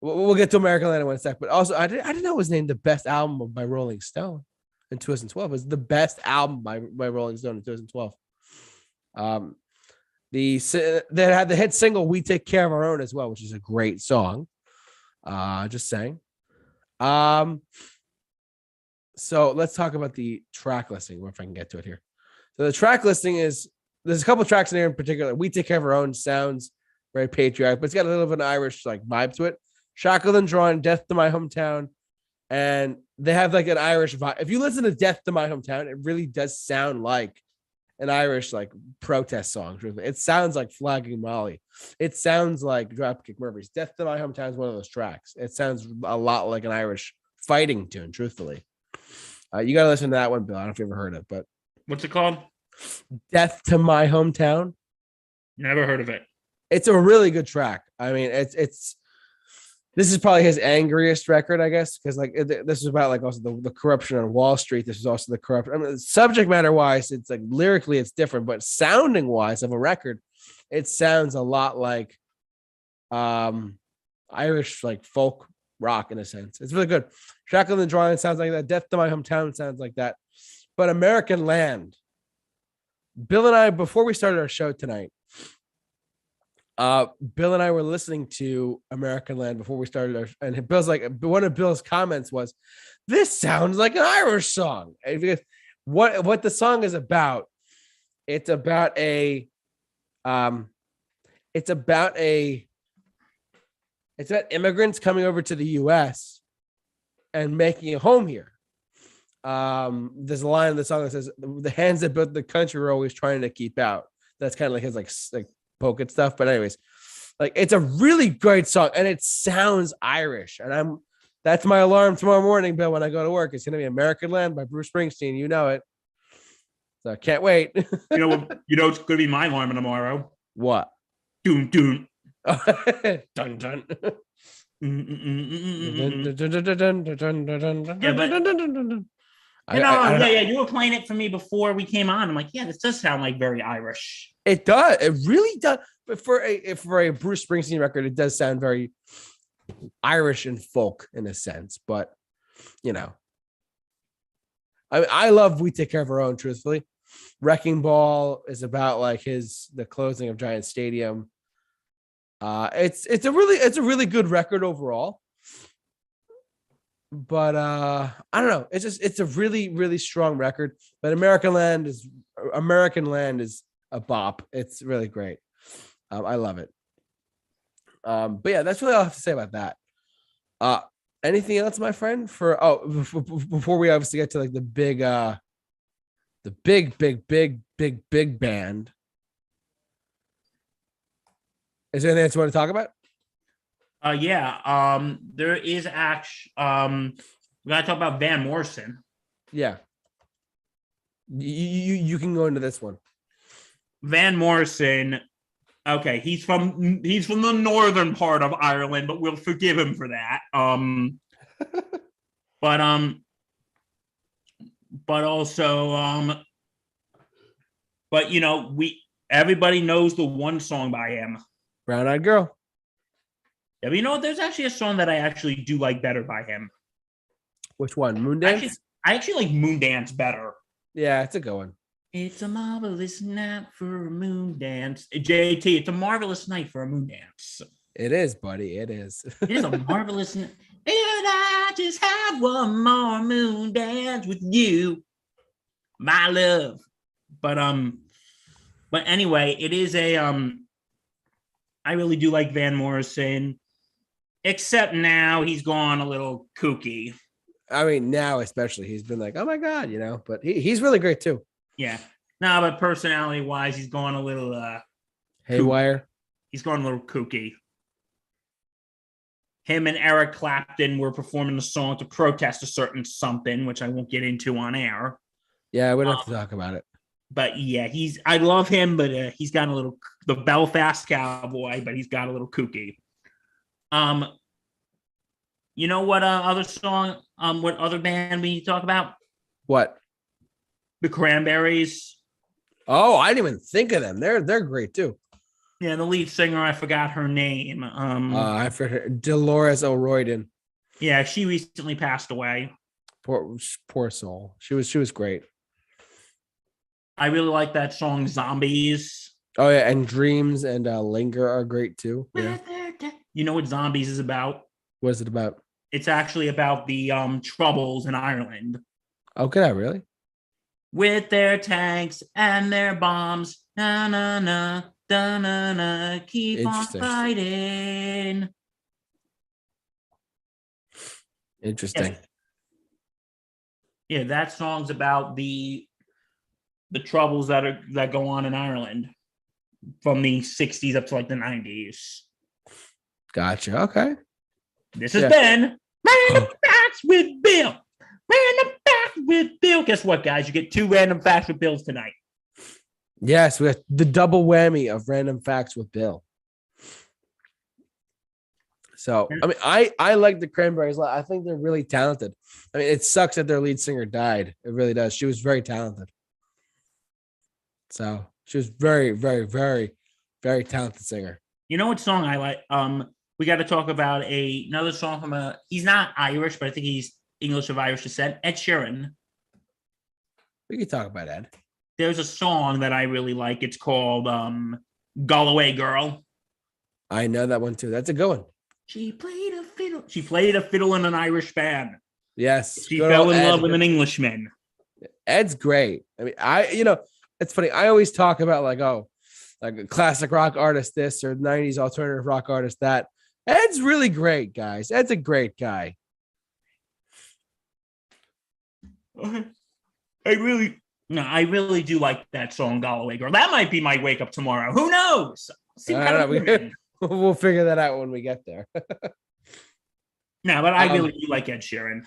We'll get to American Land in one sec. But also, I didn't know it was named the best album by Rolling Stone in 2012. It was the best album by Rolling Stone in 2012. They had the hit single "We Take Care of Our Own" as well, which is a great song. Just saying. So let's talk about the track listing, if I can get to it here. So the track listing is, there's a couple tracks in here in particular. "We Take Care of Our Own" sounds very patriotic, but it's got a little bit of an Irish like vibe to it. "Shackled and Drawn," "Death to My Hometown," and they have like an Irish vibe. If you listen to "Death to My Hometown," it really does sound like an Irish like protest song. It sounds like Flogging Molly. It sounds like Dropkick Murphys. "Death to My Hometown" is one of those tracks. It sounds a lot like an Irish fighting tune, truthfully. You got to listen to that one, Bill. I don't know if you ever heard it, but what's it called? "Death to My Hometown." Never heard of it. It's a really good track. I mean, it's This is probably his angriest record, I guess, because like this is about like also the corruption on Wall Street. This is also the corruption. I mean, subject matter wise, it's like lyrically it's different, but sounding wise of a record, it sounds a lot like Irish like folk rock in a sense. It's really good. Shackle and Drawing sounds like that. Death to My Hometown sounds like that. But American Land. Bill and I, before we started our show tonight, Bill and I were listening to American Land before we started and Bill's like, one of Bill's comments was, this sounds like an Irish song. And because what the song is about, it's about immigrants coming over to the US and making a home here. There's a line in the song that says, the hands that built the country are always trying to keep out. That's kind of like his like poke stuff. But anyways, like it's a really great song and it sounds Irish. And that's my alarm tomorrow morning, Bill, when I go to work. It's gonna be American Land by Bruce Springsteen. You know it. So I can't wait. It's gonna be my alarm tomorrow. What? Doon doon. Dun dun. You were playing it for me before we came on. I'm like, yeah, this does sound like very Irish. It does. It really does. But for a Bruce Springsteen record, it does sound very Irish and folk in a sense. But I love "We Take Care of Our Own." Truthfully, "Wrecking Ball" is about like the closing of Giant Stadium. It's a really good record overall. But I don't know. It's a really, really strong record. But American Land is a bop. It's really great. I love it. But yeah, that's really all I have to say about that. Anything else, my friend? Before we obviously get to like the big band. Is there anything else you want to talk about? There is actually we gotta talk about Van Morrison. Yeah. You can go into this one. Van Morrison, okay, he's from the northern part of Ireland, but we'll forgive him for that. Everybody knows the one song by him. Brown Eyed Girl. Yeah, but you know what? There's actually a song that I actually do like better by him. Which one? Moondance? I actually like Moondance better. Yeah, it's a good one. It's a marvelous night for a moon dance. JT, it's a marvelous night for a moon dance. It is, buddy. It is. It is a marvelous night. And I just have one more moon dance with you, my love. But anyway, it is I really do like Van Morrison, except now he's gone a little kooky. I mean, now especially he's been like, oh my God, but he's really great too. Yeah. No, but personality-wise, he's gone a little haywire. He's gone a little kooky. Him and Eric Clapton were performing a song to protest a certain something, which I won't get into on air. Yeah, we don't have to talk about it. But yeah, I love him, but he's got a little, the Belfast Cowboy, but he's got a little kooky. You know what other song, what other band we talk about? What? The Cranberries. Oh, I didn't even think of them. They're great too. Yeah, the lead singer, I forgot her name. I forgot Dolores O'Riordan. Yeah, she recently passed away. Poor soul. She was great. I really like that song Zombies. Oh yeah, and Dreams and Linger are great too. Yeah. You know what Zombies is about? What is it about? It's actually about the Troubles in Ireland. Oh, could I really? With their tanks and their bombs, na na na, da na na, keep on fighting. Interesting. Yeah, that song's about the troubles that go on in Ireland from the 60s up to like the 90s. Gotcha. Okay. This has been Random Facts with Bill. Random Facts with Bill. Guess what, guys? You get 2 Random Facts with Bills tonight. Yes, we have the double whammy of Random Facts with Bill. So, I mean, I like the Cranberries a lot. I think they're really talented. I mean, it sucks that their lead singer died. It really does. She was very talented. So she was very, very, very, very talented singer. You know what song I like? We got to talk about another song from he's not Irish, but I think he's English of Irish descent, Ed Sheeran. We can talk about Ed. There's a song that I really like. It's called Galway Girl. I know that one too. That's a good one. She played a fiddle. She played a fiddle in an Irish band. Yes. She fell in love with an Englishman. Ed's great. I mean, it's funny. I always talk about like a classic rock artist this or 90s alternative rock artist that. Ed's really great, guys. Ed's a great guy. Okay. I really do like that song, Galway Girl. That might be my wake up tomorrow. Who knows? We'll figure that out when we get there. No, but I really do like Ed Sheeran.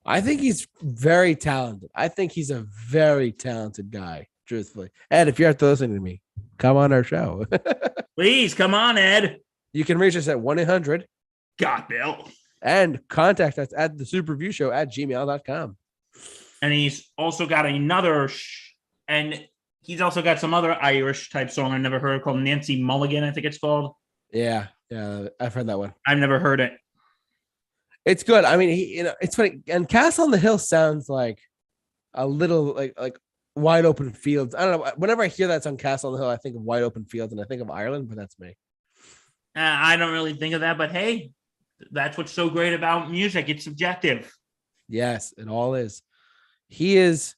I think he's very talented. I think he's a very talented guy, truthfully. Ed, if you're after listening to me, come on our show. Please, come on, Ed. You can reach us at 1-800. Got Bill. And contact us at thesuperreviewshow@gmail.com. And he's also got and he's also got some other Irish type song I never heard called Nancy Mulligan, I think it's called. Yeah, I've heard that one. I've never heard it. It's good. I mean, it's funny. And Castle on the Hill sounds like a little like wide open fields. I don't know. Whenever I hear that song, Castle on the Hill, I think of wide open fields and I think of Ireland, but that's me. I don't really think of that, but hey, that's what's so great about music. It's subjective. Yes, it all is. He is,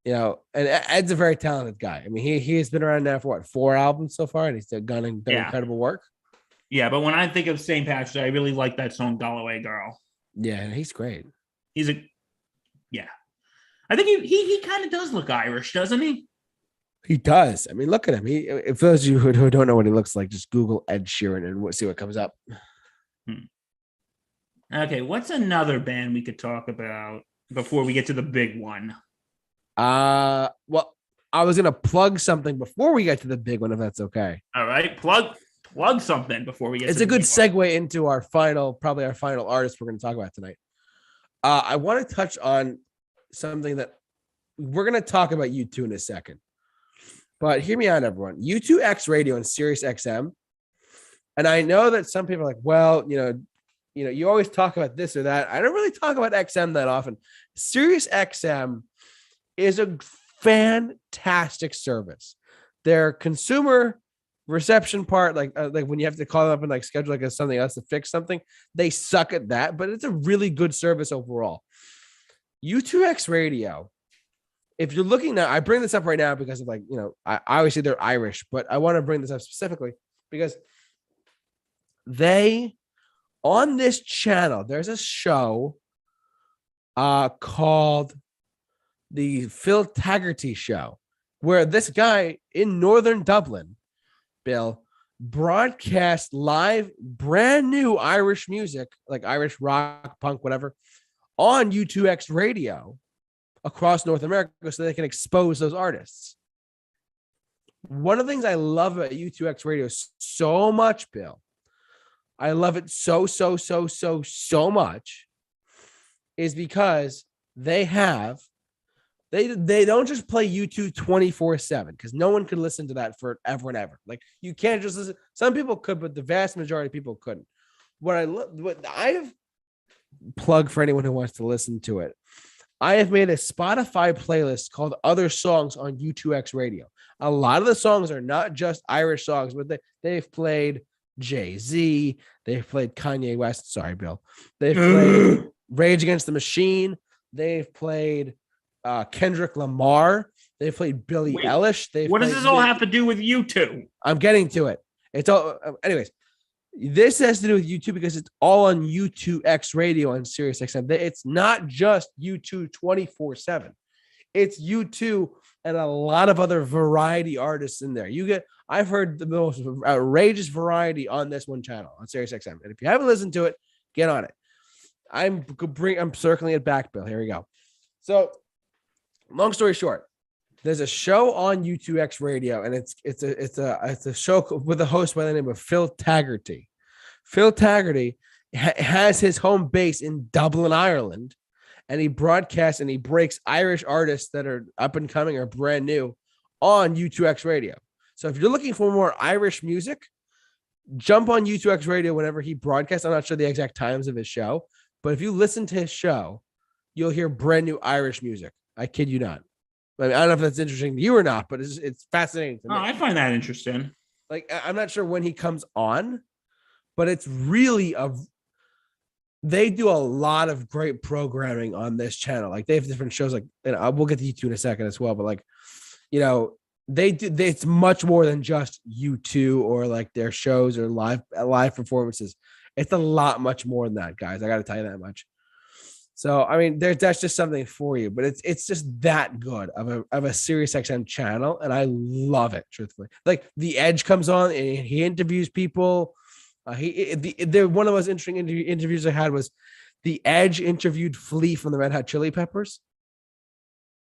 and Ed's a very talented guy. I mean, he has been around now for 4 albums so far, and he's done incredible work. Yeah, but when I think of St. Patrick's Day, I really like that song Galway Girl. Yeah, he's great. I think he kind of does look Irish, doesn't he? He does. I mean, look at him. For those of you who don't know what he looks like, just Google Ed Sheeran and see what comes up. Okay, what's another band we could talk about before we get to the big one? Well, I was gonna plug something before we get to the big one, if that's okay. All right, plug something before we get. It's a good segue into our final artist we're going to talk about tonight. I want to touch on something that we're going to talk about U2 in a second, but hear me out, everyone. U2X Radio and Sirius XM, and I know that some people are like, well, you always talk about this or that. I don't really talk about XM that often. Sirius XM is a fantastic service. Their consumer reception part, like when you have to call them up and like schedule like something else to fix something, they suck at that, but it's a really good service overall. U2X Radio, if you're looking now, I bring this up right now because of I obviously they're Irish, but I want to bring this up specifically because on this channel, there's a show called the Phil Taggarty Show, where this guy in Northern Dublin, Bill, broadcast live brand new Irish music, like Irish rock, punk, whatever, on U2X Radio across North America so they can expose those artists. One of the things I love about U2X Radio so much, Bill, I love it so much, is because they don't just play U2 24/7, because no one could listen to that forever and ever. Like, you can't just listen. Some people could, but the vast majority of people couldn't. What I have plug for anyone who wants to listen to it, I have made a Spotify playlist called Other Songs on U2X Radio. A lot of the songs are not just Irish songs, but they've played Jay-Z, they've played Kanye West. Sorry, Bill. They've played Rage Against the Machine. They've played Kendrick Lamar. They've played Billie Eilish. What does this all have to do with U2? I'm getting to it. It's all, anyways. This has to do with U2 because it's all on U2X Radio on Sirius XM. It's not just U2 24/7. It's U2 and a lot of other variety artists in there. I've heard the most outrageous variety on this one channel on Sirius XM. And if you haven't listened to it, get on it. I'm circling it back, Bill. Here we go. So, long story short, there's a show on U2X Radio, and it's a show with a host by the name of Phil Taggarty. Phil Taggarty has his home base in Dublin, Ireland, and he broadcasts and he breaks Irish artists that are up and coming or brand new on U2X radio. So if you're looking for more Irish music, jump on U2X radio whenever he broadcasts. I'm not sure the exact times of his show, but if you listen to his show, you'll hear brand new Irish music. I kid you not. I mean, I don't know if that's interesting to you or not, but it's fascinating to me. I find that interesting. Like, I'm not sure when he comes on, but it's really they do a lot of great programming on this channel. Like, they have different shows, like, and we'll get to U2 in a second as well, but like, you know, it's much more than just U2 or like their shows or live performances. It's a lot much more than that, guys. I got to tell you that much. So, I mean, that's just something for you, but it's just that good of a Sirius XM channel, and I love it, truthfully. Like, The Edge comes on and he interviews people. One of the most interesting interviews I had was The Edge interviewed Flea from the Red Hot Chili Peppers,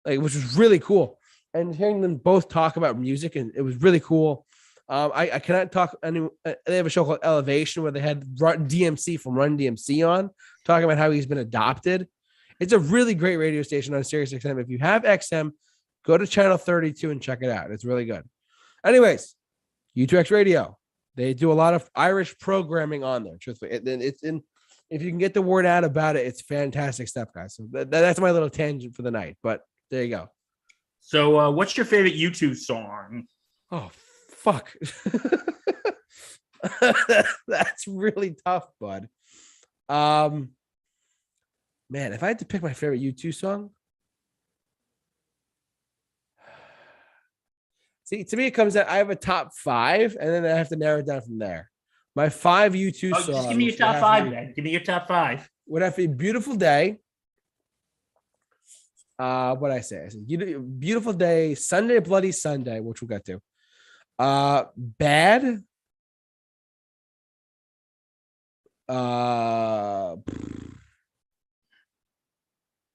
like, which was really cool. And hearing them both talk about music, and it was really cool. I cannot talk. They have a show called Elevation where they had DMC from Run DMC on, talking about how he's been adopted. It's a really great radio station on Sirius XM. If you have XM, go to channel 32 and check it out. It's really good. Anyways, U2X Radio. They do a lot of Irish programming on there. Truthfully, it's in. If you can get the word out about it, it's fantastic stuff, guys. So that's my little tangent for the night. But there you go. So, what's your favorite U2 song? Oh, fuck. That's really tough, bud. Man, if I had to pick my favorite U2 song, see, to me, it comes out, I have a top 5, and then I have to narrow it down from there. My 5 U2 songs. Just give me your top 5, then. Give me your top 5. Would have to be Beautiful Day. What I say? I said Beautiful Day, Sunday, Bloody Sunday, which we'll get to. Bad.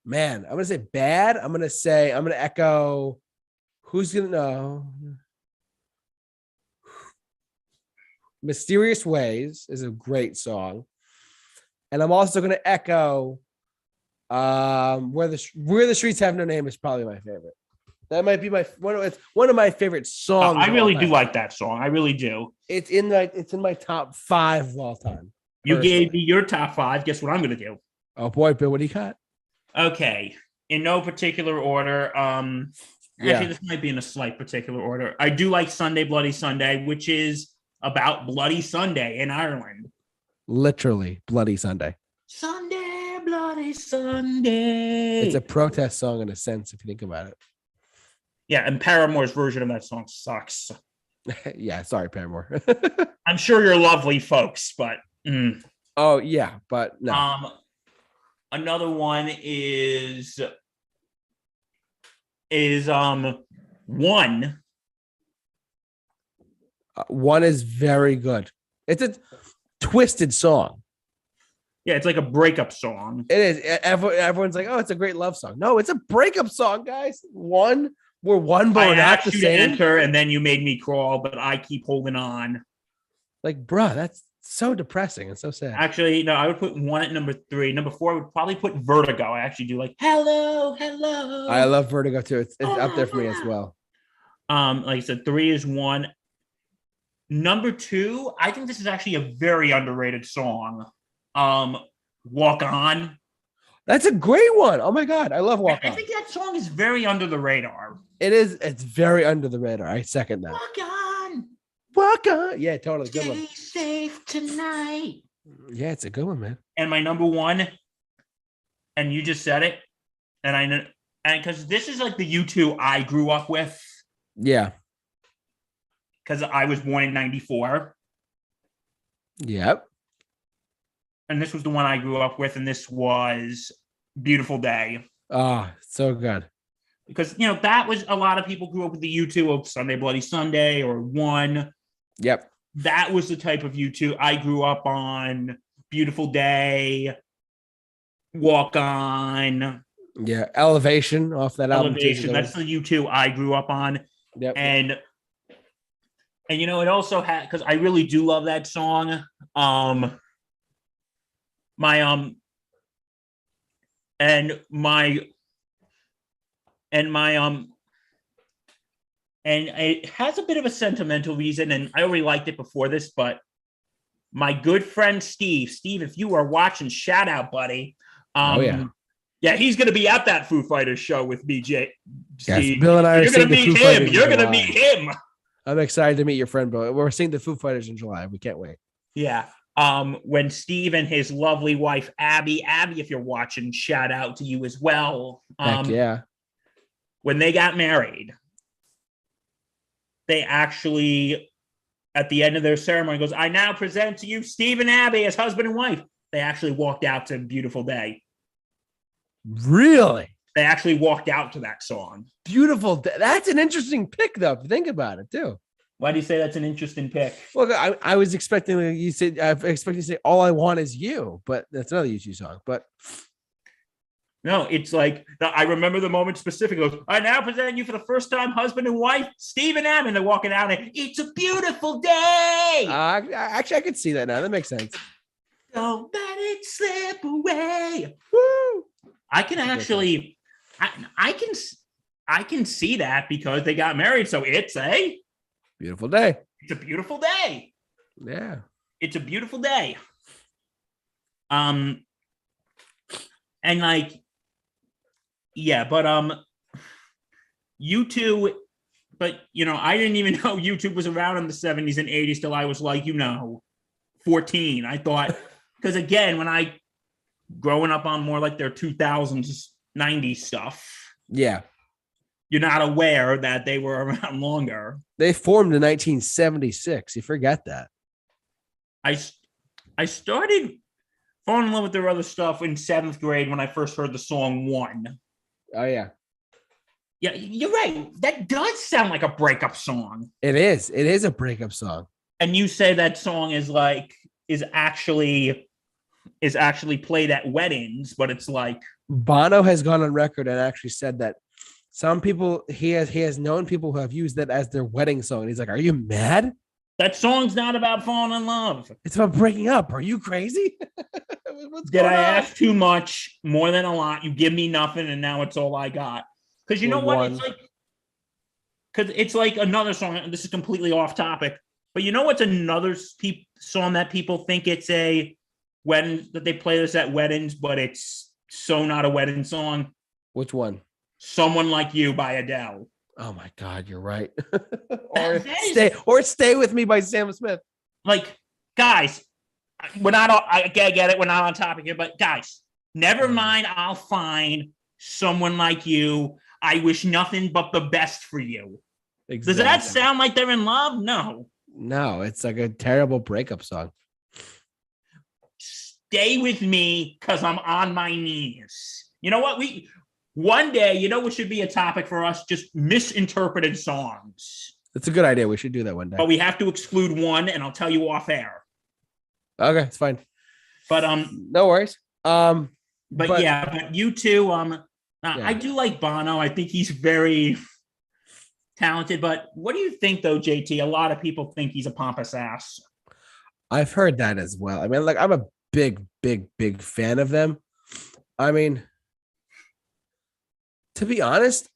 Man, I'm gonna say Bad. I'm gonna echo. Who's gonna know? Mysterious Ways is a great song, and I'm also gonna echo. Where the Streets Have No Name is probably my favorite. That might be one of my favorite songs. I really do like that song. I really do. It's in my top 5 of all time. You gave me your top 5. Guess what I'm going to do? Oh boy, Bill, what do you got? Okay, in no particular order. Actually, this might be in a slight particular order. I do like Sunday, Bloody Sunday, which is about Bloody Sunday in Ireland. Literally, Bloody Sunday. Sunday, Bloody Sunday. It's a protest song in a sense, if you think about it. Yeah, and Paramore's version of that song sucks. Yeah, sorry, Paramore. I'm sure you're lovely folks, but oh yeah, but no. Another one is One. One is very good. It's a twisted song. Yeah, it's like a breakup song. It is. Everyone's like, "Oh, it's a great love song." No, it's a breakup song, guys. We're one, but we're not the same. I asked you to enter, and then you made me crawl, but I keep holding on. Like, bruh, that's so depressing and so sad. Actually, no, I would put One at number 3. Number 4, I would probably put Vertigo. I actually do like Hello, Hello. I love Vertigo too. It's up there for me as well. Like I said, 3 is One. Number 2, I think this is actually a very underrated song. Walk On. That's a great one. Oh my God. I love Walk On. I think that song is very under the radar. It is. It's very under the radar. I second that. Walk on. Walk on. Yeah, totally. Good one. Stay safe tonight. Yeah, it's a good one, man. And my number 1, and you just said it, and I know, and because this is like the U2 I grew up with. Yeah. Because I was born in 94. Yep. And this was the one I grew up with, and this was Beautiful Day. Oh, so good. Because, you know, that was a lot of people grew up with the U2 of Sunday, Bloody Sunday or One. Yep. That was the type of U2 I grew up on. Beautiful Day, Walk On. Yeah, Elevation off that album. Elevation, that's the U2 I grew up on. Yep. And you know, it also had, because I really do love that song. My and my and my and it has a bit of a sentimental reason, and I already liked it before this, but my good friend Steve, if you are watching, shout out, buddy. Oh yeah. Yeah, he's going to be at that Foo Fighters show with me, Steve. Yes, Bill and I are seeing the Foo Fighters. You're going to meet him. I'm excited to meet your friend, Bill. We're seeing the Foo Fighters in July. We can't wait. Yeah. When Steve and his lovely wife, Abby, if you're watching, shout out to you as well. Heck yeah. When they got married, they actually, at the end of their ceremony, goes, I now present to you Steve and Abby as husband and wife. They actually walked out to Beautiful Day. Really? They actually walked out to that song. Beautiful Day. That's an interesting pick, though. Think about it, too. Why do you say that's an interesting pick? Well, I was expecting you said I expected you to say All I Want Is You, but that's another U2 song. But no, it's like I remember the moment specifically. I now present you for the first time, husband and wife, Steve and Am, and they're walking out and it's a beautiful day. Actually, I could see that now. That makes sense. Don't let it slip away. Woo! I can actually, I can see that because they got married. So it's a beautiful day. It's a beautiful day. Yeah. It's a beautiful day. And like, yeah, but U2, but I didn't even know YouTube was around in the 70s and 80s till I was like, 14. I thought, because again, when I growing up on more like their 2000s, 90s stuff. Yeah. You're not aware that they were around longer. They formed in 1976. You forget that. I started falling in love with their other stuff in 7th grade when I first heard the song One. Oh, yeah. Yeah, you're right. That does sound like a breakup song. It is. It is a breakup song. And you say that song is actually played at weddings, but it's like Bono has gone on record and actually said that some people he has known people who have used that as their wedding song. And he's like, "Are you mad? That song's not about falling in love. It's about breaking up. Are you crazy?" Did I ask too much? More than a lot. You give me nothing, and now it's all I got. Because you know what? It's like, because it's like another song. And this is completely off topic, but you know what's another song that people think it's a wedding, that they play this at weddings, but it's so not a wedding song. Which one? Someone Like You by Adele. Oh my God, you're right. Stay With Me by Sam Smith. Like, guys, I get it. We're not on topic here, but guys, never mind. I'll find someone like you. I wish nothing but the best for you. Exactly. Does that sound like they're in love? No, it's like a terrible breakup song. Stay with me because I'm on my knees. You know what? One day, what should be a topic for us? Just misinterpreted songs. That's a good idea. We should do that one day. But we have to exclude one, and I'll tell you off air. Okay, it's fine. But no worries. But U2, I do like Bono. I think he's very talented. But what do you think, though, JT? A lot of people think he's a pompous ass. I've heard that as well. I mean, like, I'm a big fan of them. I mean, to be honest,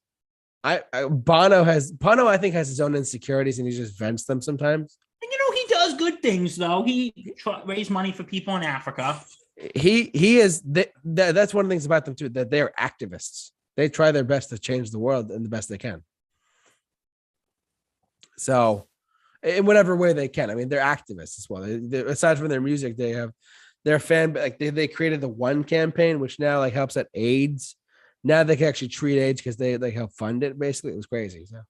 Bono I think has his own insecurities and he just vents them sometimes. And he does good things though. He raised money for people in Africa. He is that's one of the things about them too, that they're activists. They try their best to change the world in the best they can. So, in whatever way they can. I mean, they're activists as well. Aside from their music, they have their fan, like they created the One campaign, which now like helps at AIDS. Now they can actually treat AIDS because they help fund it. Basically, it was crazy. So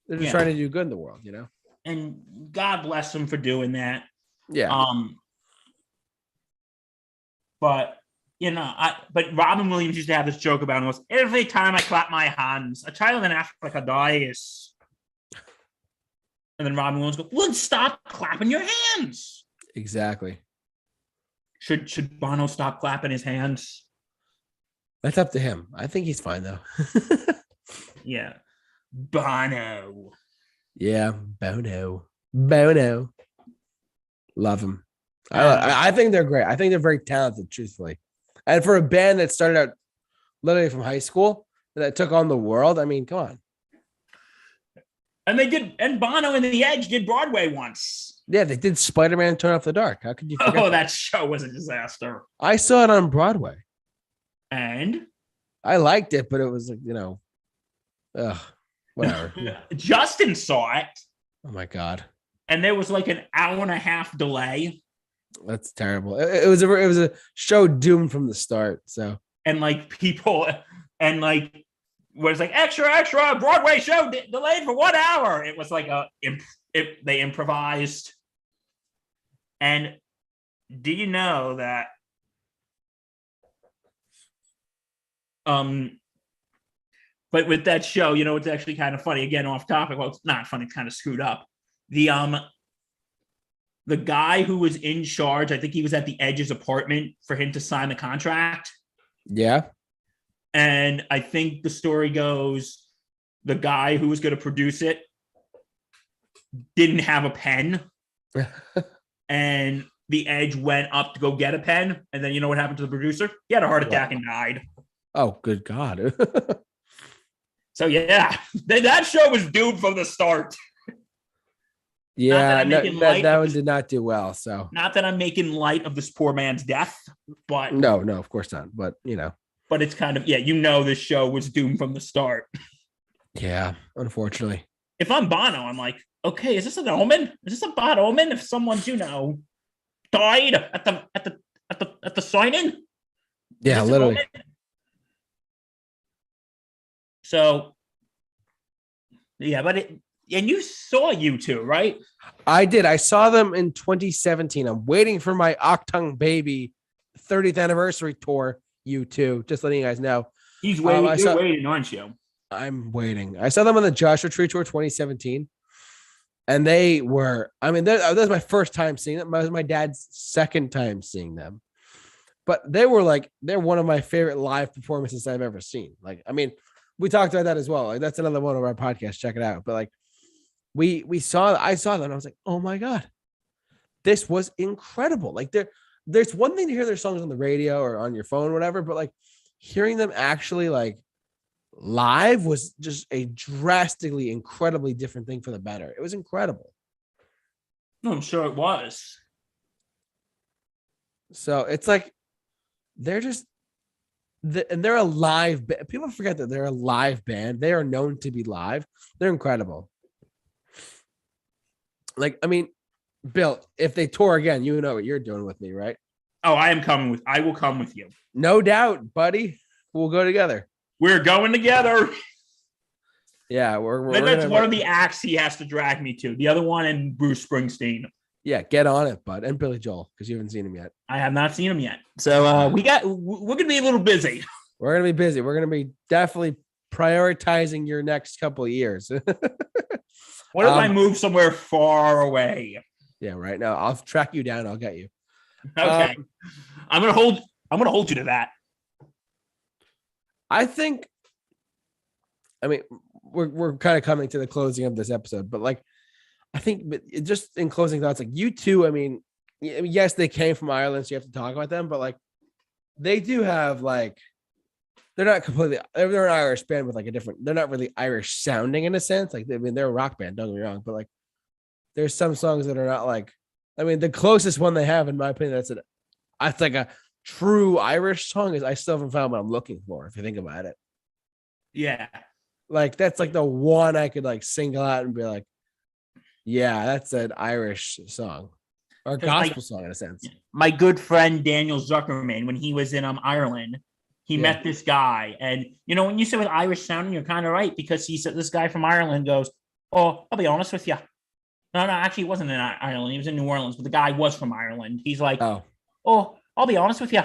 they're just trying to do good in the world, And God bless them for doing that. Yeah. But Robin Williams used to have this joke about it. Was every time I clap my hands, a child in Africa dies. And then Robin Williams goes, "Well, stop clapping your hands." Exactly. Should Bono stop clapping his hands? That's up to him. I think he's fine though. Yeah. Bono. Yeah, Bono. Love them. I think they're great. I think they're very talented, truthfully. And for a band that started out literally from high school that took on the world, I mean, come on. And they did, and Bono and the Edge did Broadway once. Yeah, they did Spider-Man Turn Off the Dark. How could you forget? Oh, that show was a disaster. I saw it on Broadway. And? I liked it, but it was like, whatever. Justin saw it. Oh my God. And there was like an hour and a half delay. That's terrible. It was a show doomed from the start. So, and like people and like was like extra Broadway show delayed for 1 hour. It was like they improvised. And do you know that but with that show, it's actually kind of funny, again off topic, well, it's not funny, it's kind of screwed up. The guy who was in charge, I think he was at the Edge's apartment for him to sign the contract. Yeah. And I think the story goes, the guy who was going to produce it didn't have a pen. And the Edge went up to go get a pen. And then you know what happened to the producer? He had a heart attack and died. Oh, good God. So, yeah, that show was doomed from the start. Yeah, that one did not do well. So, not that I'm making light of this poor man's death, but no, of course not. But but it's kind of this show was doomed from the start. Yeah, unfortunately. If I'm Bono, I'm like, okay, is this an omen? Is this a bad omen? If someone's died at the sign-in? Yeah, literally. So, yeah, but and you saw U2, right? I did. I saw them in 2017. I'm waiting for my Octung Baby 30th anniversary tour. U2, just letting you guys know. He's waiting. You're waiting, aren't you? I'm waiting. I saw them on the Joshua Tree Tour 2017, and they were. I mean, that was my first time seeing them. That was my dad's second time seeing them, but they're one of my favorite live performances I've ever seen. Like, I mean, we talked about that as well. Like, that's another one of our podcasts. Check it out. But like, I saw them and I was like, oh my God, this was incredible. Like there's one thing to hear their songs on the radio or on your phone or whatever, but like hearing them actually like live was just a drastically, incredibly different thing for the better. It was incredible. No, I'm sure it was. So it's like, they're a live band. People forget that they're a live band. They are known to be live. They're incredible. Like, I mean, Bill, if they tour again, you know what you're doing with me, right? Oh, I will come with you. No doubt, buddy. We'll go together. We're going together. Yeah, that's one of the acts he has to drag me to. The other one and Bruce Springsteen. Yeah, get on it, bud. And Billy Joel, because you haven't seen him yet. I have not seen him yet. So we're going to be a little busy. We're going to be busy. We're going to be definitely prioritizing your next couple of years. What if I move somewhere far away? Yeah, right now I'll track you down. I'll get you. Okay. I'm going to hold you to that. I mean, we're kind of coming to the closing of this episode, but like, I think, but just in closing thoughts, like U2, I mean, yes, they came from Ireland, so you have to talk about them, but like, they do have like, they're not completely, they're an Irish band with like they're not really Irish sounding in a sense. Like, I mean, they're a rock band, don't get me wrong, but like, there's some songs that are not like, I mean, the closest one they have, in my opinion, that's like a true Irish song, is I Still Haven't Found What I'm Looking For, if you think about it. Yeah. Like, that's like the one I could like single out and be like, yeah, that's an Irish song or gospel song in a sense. My good friend Daniel Zuckerman, when he was in Ireland, he met this guy. And, when you say with Irish sounding, you're kind of right, because he said this guy from Ireland goes, oh, I'll be honest with you. No, actually, he wasn't in Ireland. He was in New Orleans, but the guy was from Ireland. He's like, oh, I'll be honest with you.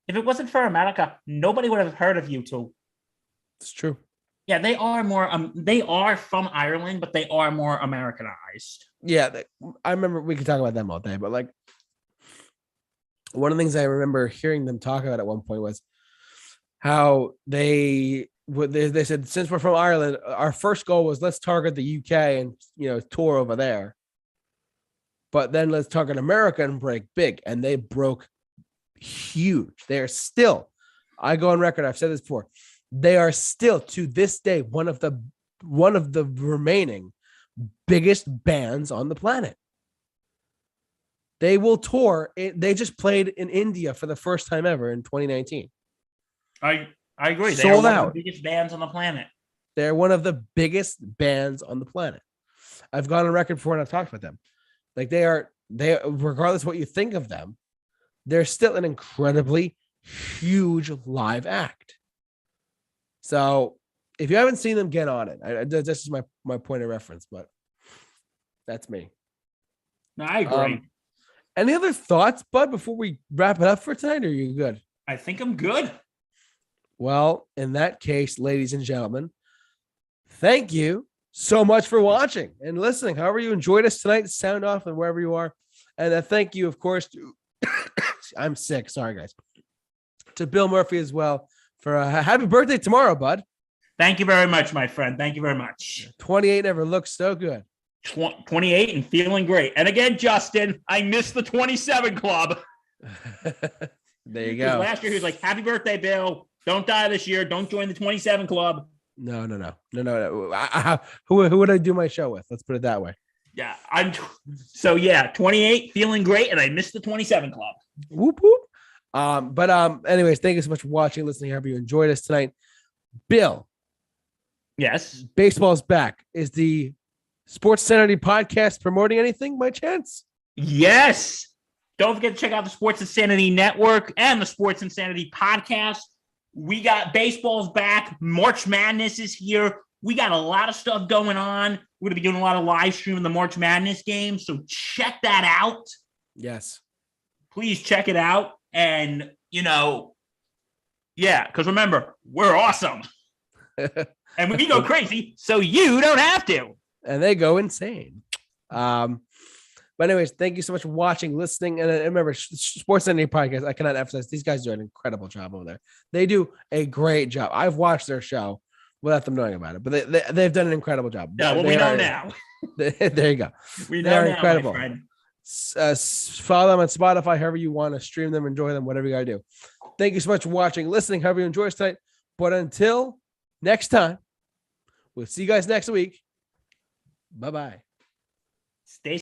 If it wasn't for America, nobody would have heard of U2. It's true. Yeah, they are from Ireland, but they are more Americanized. Yeah, I remember, we could talk about them all day, but like, one of the things I remember hearing them talk about at one point was how they said, since we're from Ireland, our first goal was let's target the UK and tour over there. But then let's talk in America and break big. And they broke huge. They are still, I go on record, I've said this before, they are still to this day one of the remaining biggest bands on the planet. They will tour. They just played in India for the first time ever in 2019. I agree. They Sold are one out. of the biggest bands on the planet. They're one of the biggest bands on the planet. I've gone on record before and I've talked about them. Like they regardless of what you think of them, they're still an incredibly huge live act. So if you haven't seen them, get on it. This is my point of reference, but that's me. No, I agree. Any other thoughts, Bud, before we wrap it up for tonight? Or are you good? I think I'm good. Well, in that case, ladies and gentlemen, thank you so much for watching and listening. However you enjoyed us tonight, sound off and wherever you are. And thank you, of course, to I'm sick. Sorry, guys. To Bill Murphy as well for a happy birthday tomorrow, Bud. Thank you very much, my friend. Thank you very much. 28 never looks so good. 28 and feeling great. And again, Justin, I missed the 27 club. There you go. Last year, he was like, happy birthday, Bill. Don't die this year. Don't join the 27 club. No. Who would I do my show with? Let's put it that way. Yeah, 28, feeling great, and I missed the 27 club. Whoop whoop. Anyways, thank you so much for watching, listening. However you enjoyed us tonight. Bill. Yes. Baseball's back. Is the Sports Sanity podcast promoting anything by chance? Yes. Don't forget to check out the Sports Insanity Network and the Sports Insanity podcast. We got baseball's back. March Madness is here. We got a lot of stuff going on. We're going to be doing a lot of live streaming the March Madness game. So check that out. Yes. Please check it out. And, because remember, we're awesome. And we go crazy, so you don't have to. And they go insane. But anyways, thank you so much for watching, listening. And remember, Sports Sanity Podcast, I cannot emphasize, these guys do an incredible job over there. They do a great job. I've watched their show without them knowing about it, but they've done an incredible job. Yeah, well, we know now. There you go. We know They're now, incredible. my friend. Follow them on Spotify, however you want to stream them, enjoy them, whatever you got to do. Thank you so much for watching, listening, however you enjoy us tonight. But until next time, we'll see you guys next week. Bye-bye. Stay